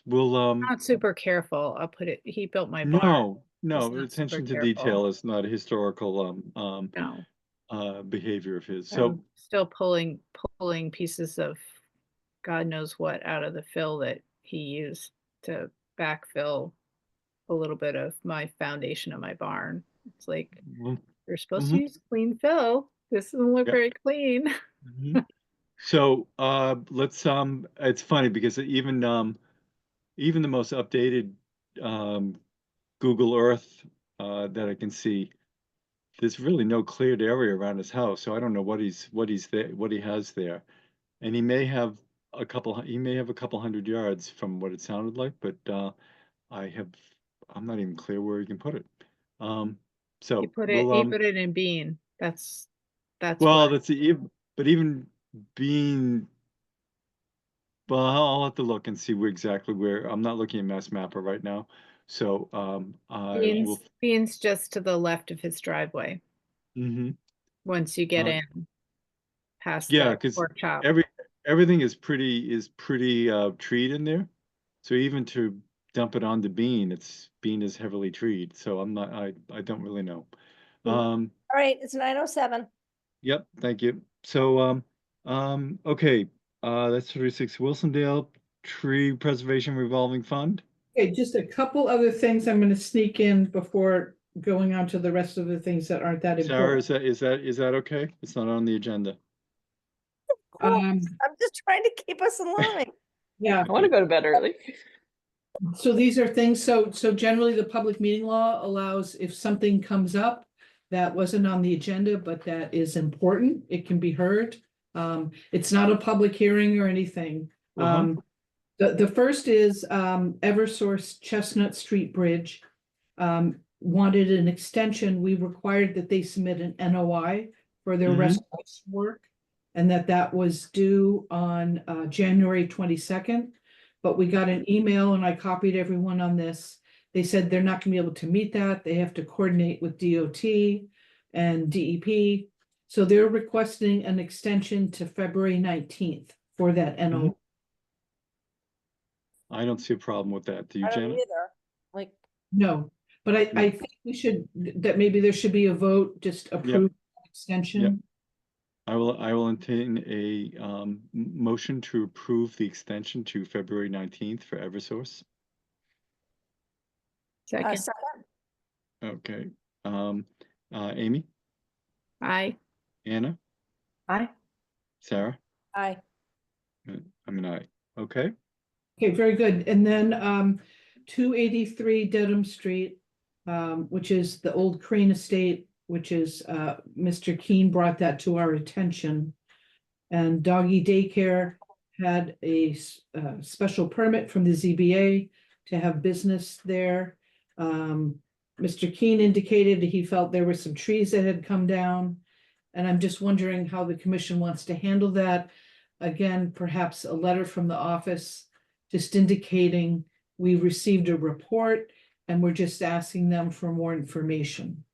We'll Not super careful. I'll put it, he built my barn. no, He's no, not attention super to detail careful. is not a historical No, behavior of his. So I'm still pulling pieces of God knows what out of the fill that he used to backfill a little bit of my foundation of my barn. It's like, well, you're supposed to mhm, use clean fill. This doesn't look yeah. very clean. Mhm. So let's it's funny because even the most updated Google Earth that I can see, there's really no cleared area around his house. So I don't know what he has there. And he may have a couple hundred yards from what it sounded like, but I'm not even clear where he can put it. He So put we'll it in Bean. That's well, what. but even being, well, I'll have to look and see exactly where. I'm not looking at Mass Mapper right now, so I will. Bean's just to the left of his driveway. Mhm. Once you get Uh, in past yeah, the because pork chop. everything is pretty treed in there. So even to dump it onto Bean is heavily treed. So I don't really know. All right, it's 9:07. Yep, thank you. So okay, that's 36 Wilsondale Tree Preservation Revolving Fund. Okay, just a couple other things I'm gonna sneak in before going on to the rest of the things that aren't that Sarah, important. is that okay? It's not on the agenda. Cool. Um, I'm just trying to keep us in line. yeah, I want to go to bed early. so these are things, so generally the public meeting law allows if something comes up that wasn't on the agenda, but that is important, it can be heard. It's not a public hearing or anything. Uh-huh. The first is Eversource Chestnut Street Bridge. Wanted an extension. We required that they submit an NOI for their Mhm. restoration work. And that was due on January 22nd. But we got an email and I copied everyone on this. They said they're not gonna be able to meet that. They have to coordinate with DOT and DEP. So they're requesting an extension to February 19th for that NOI. I don't see a problem with that. Do you, I don't Janet? either. Like, No, but I think we should, that maybe there should be a vote, just approve extension. I will entertain a motion to approve the extension to February 19th for Eversource. Second, second. Okay. Amy, aye. Anna, Aye. Sarah, Aye. I'm an aye. Okay. Okay, very good. And then 283 Dedham Street, which is the old Crane Estate, which is Mr. Keene brought that to our attention. And Doggy Daycare had a special permit from the ZBA to have business there. Mr. Keene indicated he felt there were some trees that had come down. And I'm just wondering how the commission wants to handle that. Again, perhaps a letter from the office just indicating we received a report and we're just asking them for more information.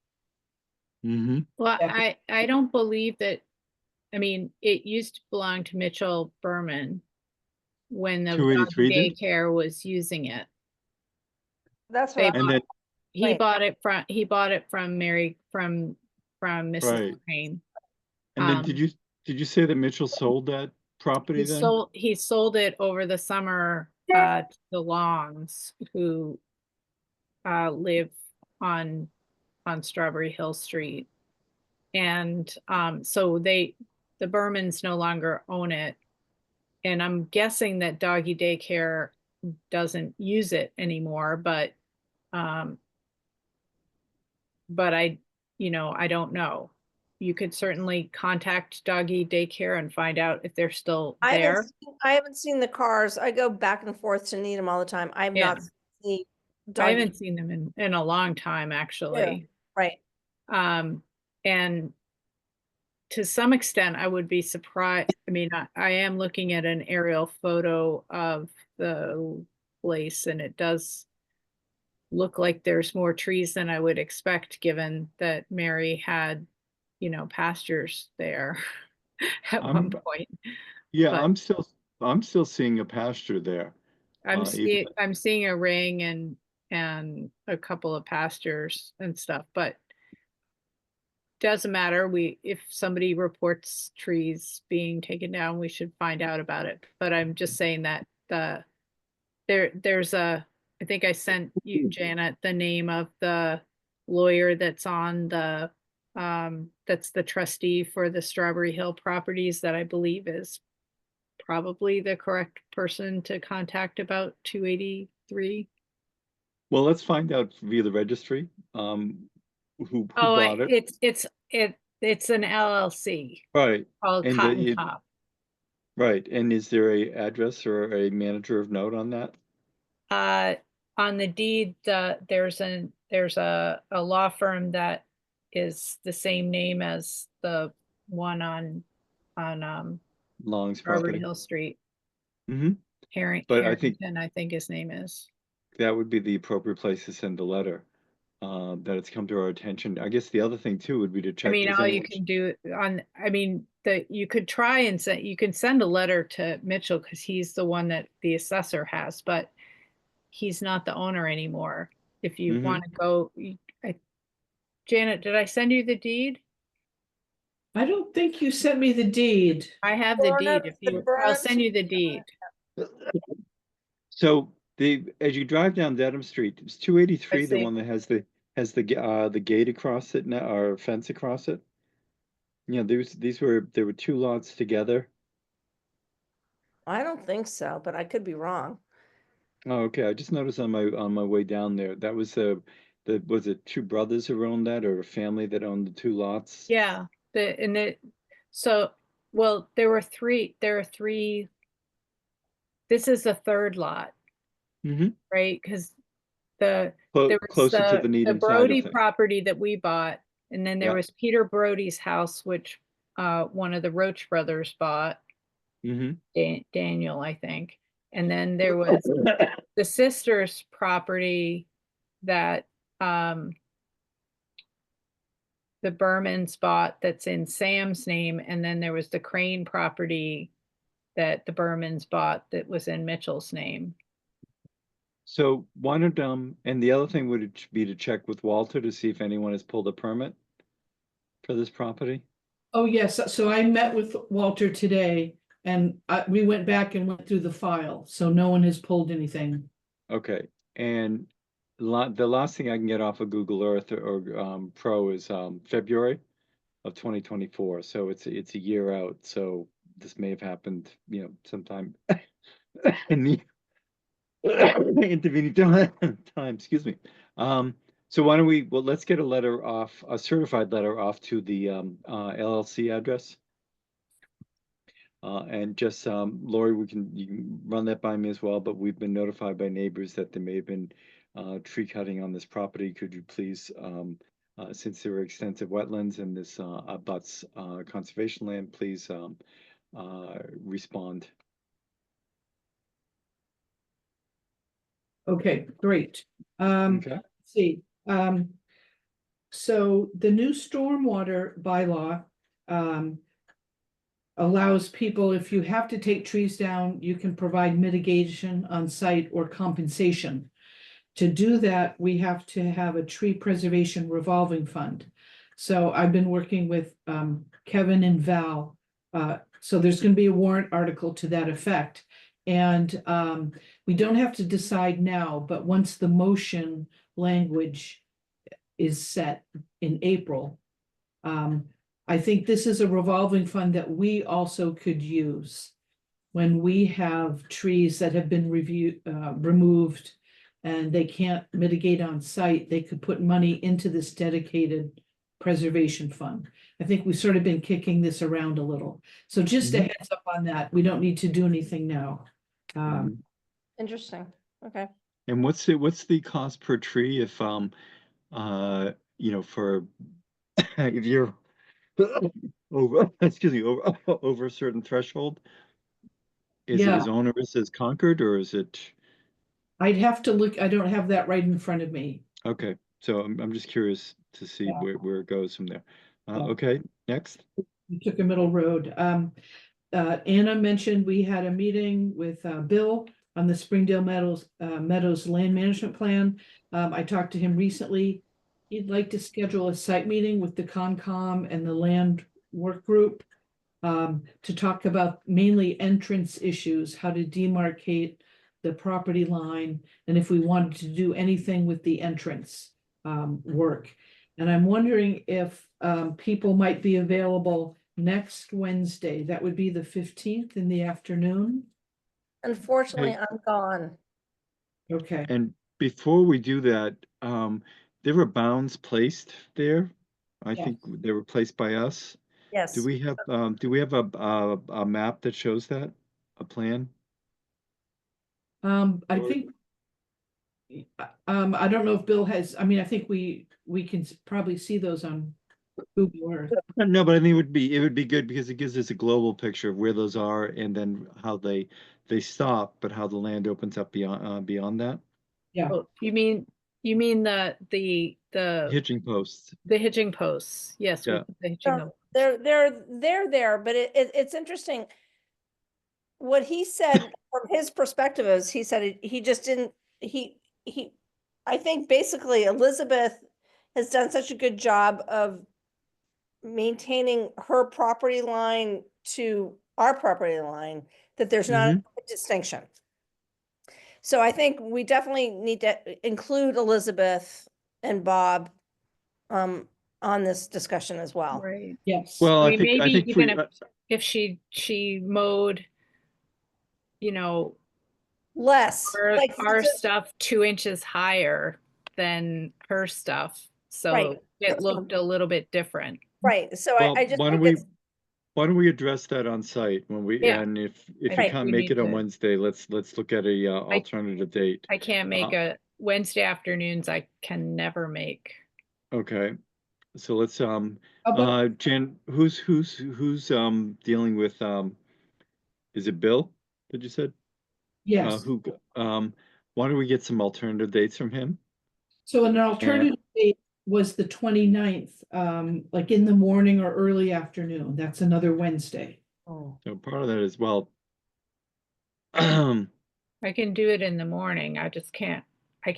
Mm-hmm. Well, Yeah. I don't believe that, I mean, it used to belong to Mitchell Berman when the 283 doggy did? daycare was using it. That's They what And I, then, He Right. bought it from Mrs. Right. Crane. and then did you say that Mitchell sold that property then? He sold it over the summer to the Longs, who live on Strawberry Hill Street. And so the Bermans no longer own it. And I'm guessing that doggy daycare doesn't use it anymore, but I, I don't know. You could certainly contact doggy daycare and find out if they're still there. I haven't seen the cars. I go back and forth to Needham all the time. I've Yeah. not seen I doggy. haven't seen them in a long time, actually. Right. And to some extent, I would be surprised. I mean, I am looking at an aerial photo of the place, and it does look like there's more trees than I would expect, given that Mary had, pastures there at one point. Yeah, But I'm still seeing a pasture there. I'm even- seeing a ring and a couple of pastures and stuff, but doesn't matter. If somebody reports trees being taken down, we should find out about it. But I'm just saying that there's I think I sent you, Janet, the name of the lawyer that's on that's the trustee for the Strawberry Hill properties, that I believe is probably the correct person to contact about 283. Well, let's find out via the registry, who bought it. It's an LLC Right. called And Cotton Top. right. And is there a address or a manager of note on that? On the deed, there's a law firm that is the same name as the one on Long's Strawberry property. Hill Street. Mm-hmm. But I think Harrington, I think his name is. that would be the appropriate place to send a letter, that it's come to our attention. I guess the other thing too would be to check. I mean, does all you anyone- can do you could try and you can send a letter to Mitchell, because he's the one that the assessor has, but he's not the owner anymore. If you Mhm. want to go, Janet, did I send you the deed? I don't think you sent me the deed. I have the Burnham- deed. the I'll send Burnham- you the deed. So as you drive down Dedham Street, is 283 the see. one that has the gate across it now, or fence across it? Yeah, there were two lots together. I don't think so, but I could be wrong. Oh, okay. I just noticed on my way down there, that was was it two brothers who owned that, or a family that owned the two lots? Yeah, there are three. This is the third lot, Mm-hmm. right? Because there was Closer to the Needham side Brody of things. property that we bought, and then there Yeah. was Peter Brody's house, which one of the Roach brothers bought, Mm-hmm. Daniel, I think. And then there was the sister's property that the Bermans bought, that's in Sam's name, and then there was the Crane property that the Bermans bought that was in Mitchell's name. So why don't and the other thing would be to check with Walter to see if anyone has pulled a permit for this property. Oh, yes. So I met with Walter today, and we went back and went through the file. So no one has pulled anything. Okay, and the last thing I can get off of Google Earth or Pro is February of 2024. So it's a year out. So this may have happened, sometime in the intervening time. Excuse me. So why don't let's get a certified letter off to the LLC address. And just Lori, you can run that by me as well, but we've been notified by neighbors that there may have been tree cutting on this property. Could you please, since there are extensive wetlands and this abuts conservation land, please respond. Okay, great. Okay. Let's see. So the new stormwater bylaw allows people, if you have to take trees down, you can provide mitigation on site or compensation. To do that, we have to have a tree preservation revolving fund. So I've been working with Kevin and Val. So there's going to be a warrant article to that effect. And we don't have to decide now, but once the motion language is set in April, I think this is a revolving fund that we also could use when we have trees that have been removed and they can't mitigate on site, they could put money into this dedicated preservation fund. I think we've sort of been kicking this around a little. So just a Mhm. heads up on that. We don't need to do anything now. Mhm. Interesting. Okay. And what's the cost per tree if you know, for if you're over excuse me over a certain threshold, is it Yeah. as onerous as Concord or is it I'd have to look, I don't have that right in front of me. okay? So I'm just curious to see Yeah. where it goes from there. Yeah. Okay, next. We took a middle road. Anna mentioned we had a meeting with Bill on the Springdale Meadows Land Management Plan. I talked to him recently. He'd like to schedule a site meeting with the Concom and the Land Work Group to talk about mainly entrance issues, how to demarcate the property line, and if we wanted to do anything with the entrance work. And I'm wondering if people might be available next Wednesday. That would be the 15th in the afternoon. Unfortunately, Hey. I'm gone. Okay. And before we do that, there were bounds placed there. I Yes. think they were placed by us. Yes. Do we have a map that shows that? A plan? I Or- think I don't know if Bill has, I mean, I think we can probably see those on Google Earth. No, but I think it would be good because it gives us a global picture of where those are and then how they stop, but how the land opens up beyond that. Yeah. Oh, you mean the Hitching posts. hitching posts? Yes, Yeah. the hitching. So they're there, but it's interesting. What he said from his perspective is he said he just didn't, I think basically Elizabeth has done such a good job of maintaining her property line to our property line that there's not a distinction. So I think we definitely need to include Elizabeth and Bob on this discussion as well. Right. Yes. Well, I I mean, think maybe even for, if she mowed, you know, Less, like, our stuff 2 inches higher than her stuff, so Right. it looked a little bit different. right, so well, I just why think don't it's, we address that on site when we Yeah. and if I you think can't we make need it on to- Wednesday, let's look at a alternative date. I can't make a Wednesday afternoons. I can never make. Okay, so let's How about- Jan, who's dealing with is it Bill that you said? Yes. Who why don't we get some alternative dates from him? So an alternative date was the 29th, like in the morning or early afternoon. That's another Wednesday. oh, So part of that as well. I can do it in the morning. I just can't. I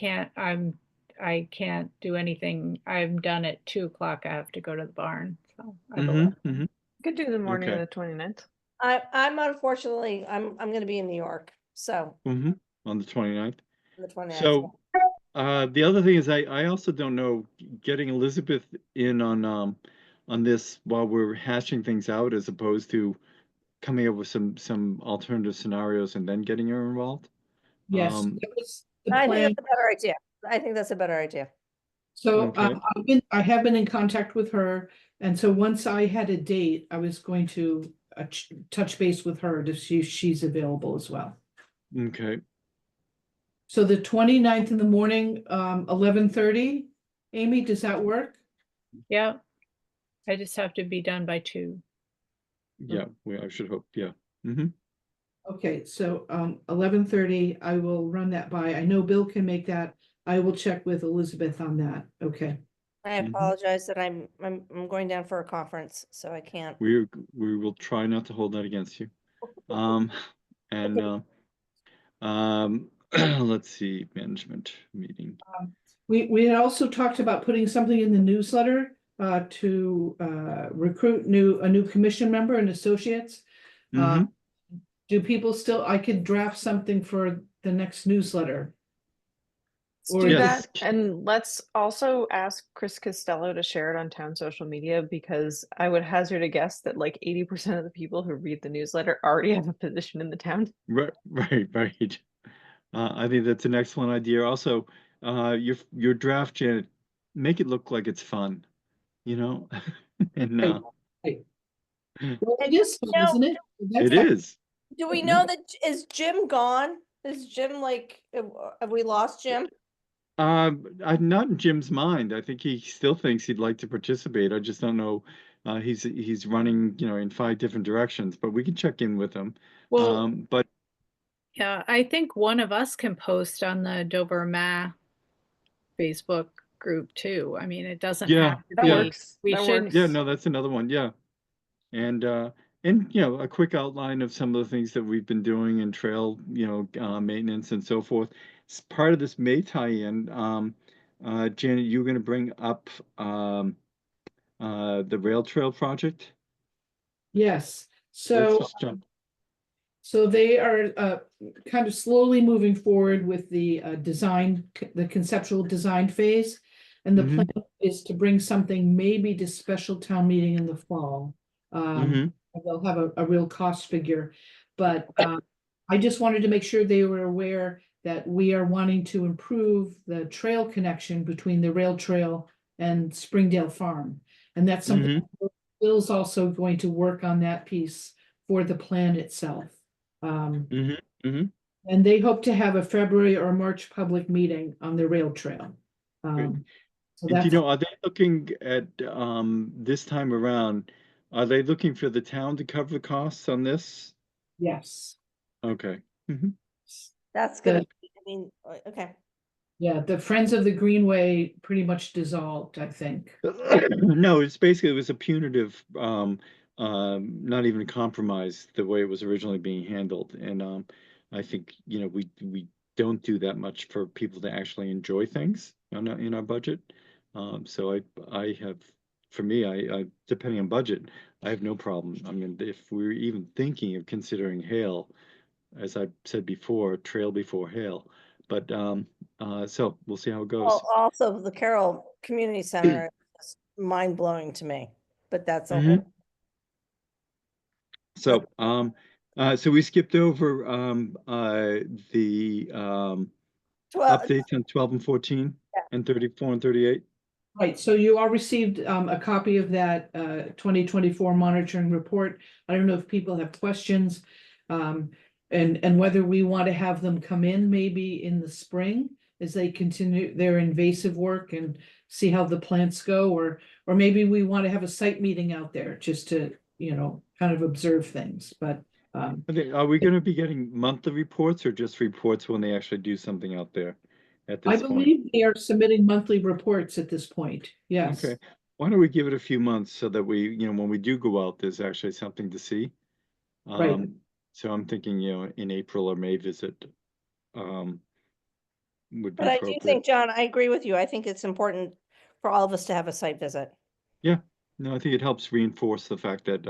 can't do anything. I'm done at 2 o'clock. I have to go to the barn. So I have a lot. Could do the morning Okay. of the 29th. I'm unfortunately, I'm gonna be in New York, so On the 29th. the 29th. So the other thing is I also don't know getting Elizabeth in on this while we're hashing things out as opposed to coming up with some alternative scenarios and then getting her involved. Yes, Um, that was the I think plan. that's a better idea. I think that's a better idea. So Okay. I have been in contact with her, and so once I had a date, I was going to touch base with her to see if she's available as well. Okay. So the 29th in the morning, 11:30. Amy, does that work? Yeah. I just have to be done by 2. Yeah, I should hope. Yeah. Okay, so 11:30, I will run that by. I know Bill can make that. I will check with Elizabeth on that. Okay. I Mhm. apologize that I'm going down for a conference, so I can't. We will try not to hold that against you. And let's see, management meeting. We had also talked about putting something in the newsletter to recruit a new commission member and associates. Do people still, I could draft something for the next newsletter. Or Do Yes. that, and let's also ask Chris Costello to share it on town social media, because I would hazard a guess that like 80% of the people who read the newsletter already have a position in the town. Right, right. I think that's an excellent idea. Also, your draft, Janet, make it look like it's fun, you know? And Right. Well, it is, fun, No, isn't it? it is. Do we Yeah. know that, is Jim gone? Is Jim like, have we lost Jim? I'm not in Jim's mind. I think he still thinks he'd like to participate. I just don't know. He's running, in 5 different directions, but we can check in with him. Well, But yeah, I think one of us can post on the Dover Ma Facebook group too. I mean, it doesn't Yeah, have to That be, works. we That should, works. yeah, no, that's another one. Yeah. And a quick outline of some of the things that we've been doing in trail, maintenance and so forth. It's part of this May tie-in. Janet, you're going to bring up the rail trail project. Yes, Let's so, just jump. so they are kind of slowly moving forward with the design, the conceptual design phase. And the Mhm. plan is to bring something maybe to special town meeting in the fall. Mhm. They'll have a real cost figure, but I just wanted to make sure they were aware that we are wanting to improve the trail connection between the rail trail and Springdale Farm. And that's something Bill's also going to work on that piece for the plan itself. Mhm. Mhm. And they hope to have a February or March public meeting on the rail trail. So And that's, are they looking at this time around? Are they looking for the town to cover the costs on this? yes. Okay. Mhm. That's The- gonna be, I mean, okay. Yeah, the Friends of the Greenway pretty much dissolved, I think. No, it was a punitive, not even a compromise, the way it was originally being handled. And I think, we don't do that much for people to actually enjoy things in our budget. So I have, for me, I depending on budget, I have no problem. I mean, if we're even thinking of considering Hale, as I said before, trail before Hale. But so we'll see how it goes. Well, also the Carroll Community Center is mind blowing to me, but that's a Mhm. whole. So, so we skipped over the 12, updates on 12 and 14 Yeah. and 34 and 38. Right, so you all received a copy of that 2024 monitoring report. I don't know if people have questions. And whether we want to have them come in maybe in the spring as they continue their invasive work and see how the plants go, or maybe we want to have a site meeting out there just to, kind of observe things, but Are we going to be getting monthly reports or just reports when they actually do something out there at I this point? believe they are submitting monthly reports at this point, yes. Okay. Why don't we give it a few months so that we, when we do go out, there's actually something to see. Right. So I'm thinking, in April or May visit would be But I do appropriate. think, John, I agree with you. I think it's important for all of us to have a site visit. Yeah, no, I think it helps reinforce the fact that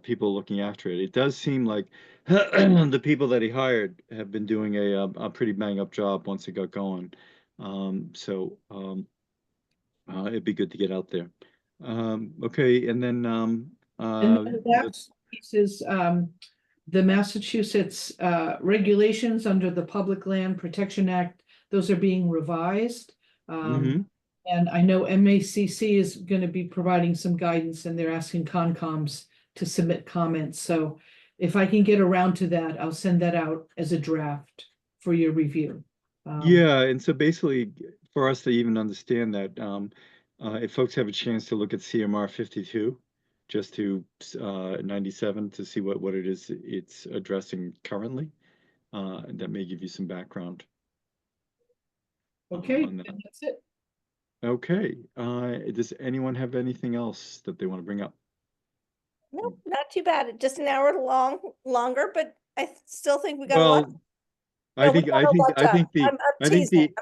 people are looking after it. It does seem like the people that he hired have been doing a pretty bang up job once it got going. So it'd be good to get out there. Okay, and then And the last piece is the Massachusetts regulations under the Public Land Protection Act. Those are being revised. mhm. And I know MACC is going to be providing some guidance, and they're asking Concoms to submit comments. So if I can get around to that, I'll send that out as a draft for your review. Yeah, and so basically, for us to even understand that, if folks have a chance to look at CMR 52, just to 97 to see what it is it's addressing currently, that may give you some background. Okay, on that. and that's it. Okay, does anyone have anything else that they want to bring up? No, not too bad. Just an hour longer, but I still think we got a lot. Well, I think I'm teasing.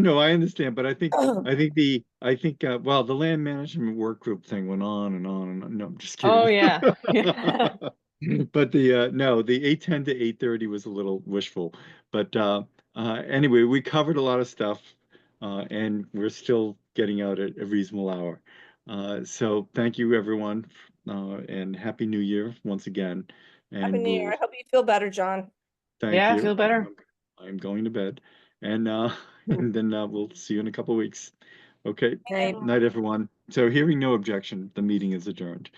no, I understand, but I think well, the land management work group thing went on and on and on. No, I'm just kidding. Oh yeah. But the 8:10 to 8:30 was a little wishful, but Anyway, we covered a lot of stuff, and we're still getting out at a reasonable hour. So thank you, everyone, and Happy New Year once again. Happy And New Year. we'll I hope you feel better, John. thank Yeah, I you. feel better. I'm going to bed, and and then we'll see you in a couple weeks. Okay. Night. Night, everyone. So hearing no objection, the meeting is adjourned.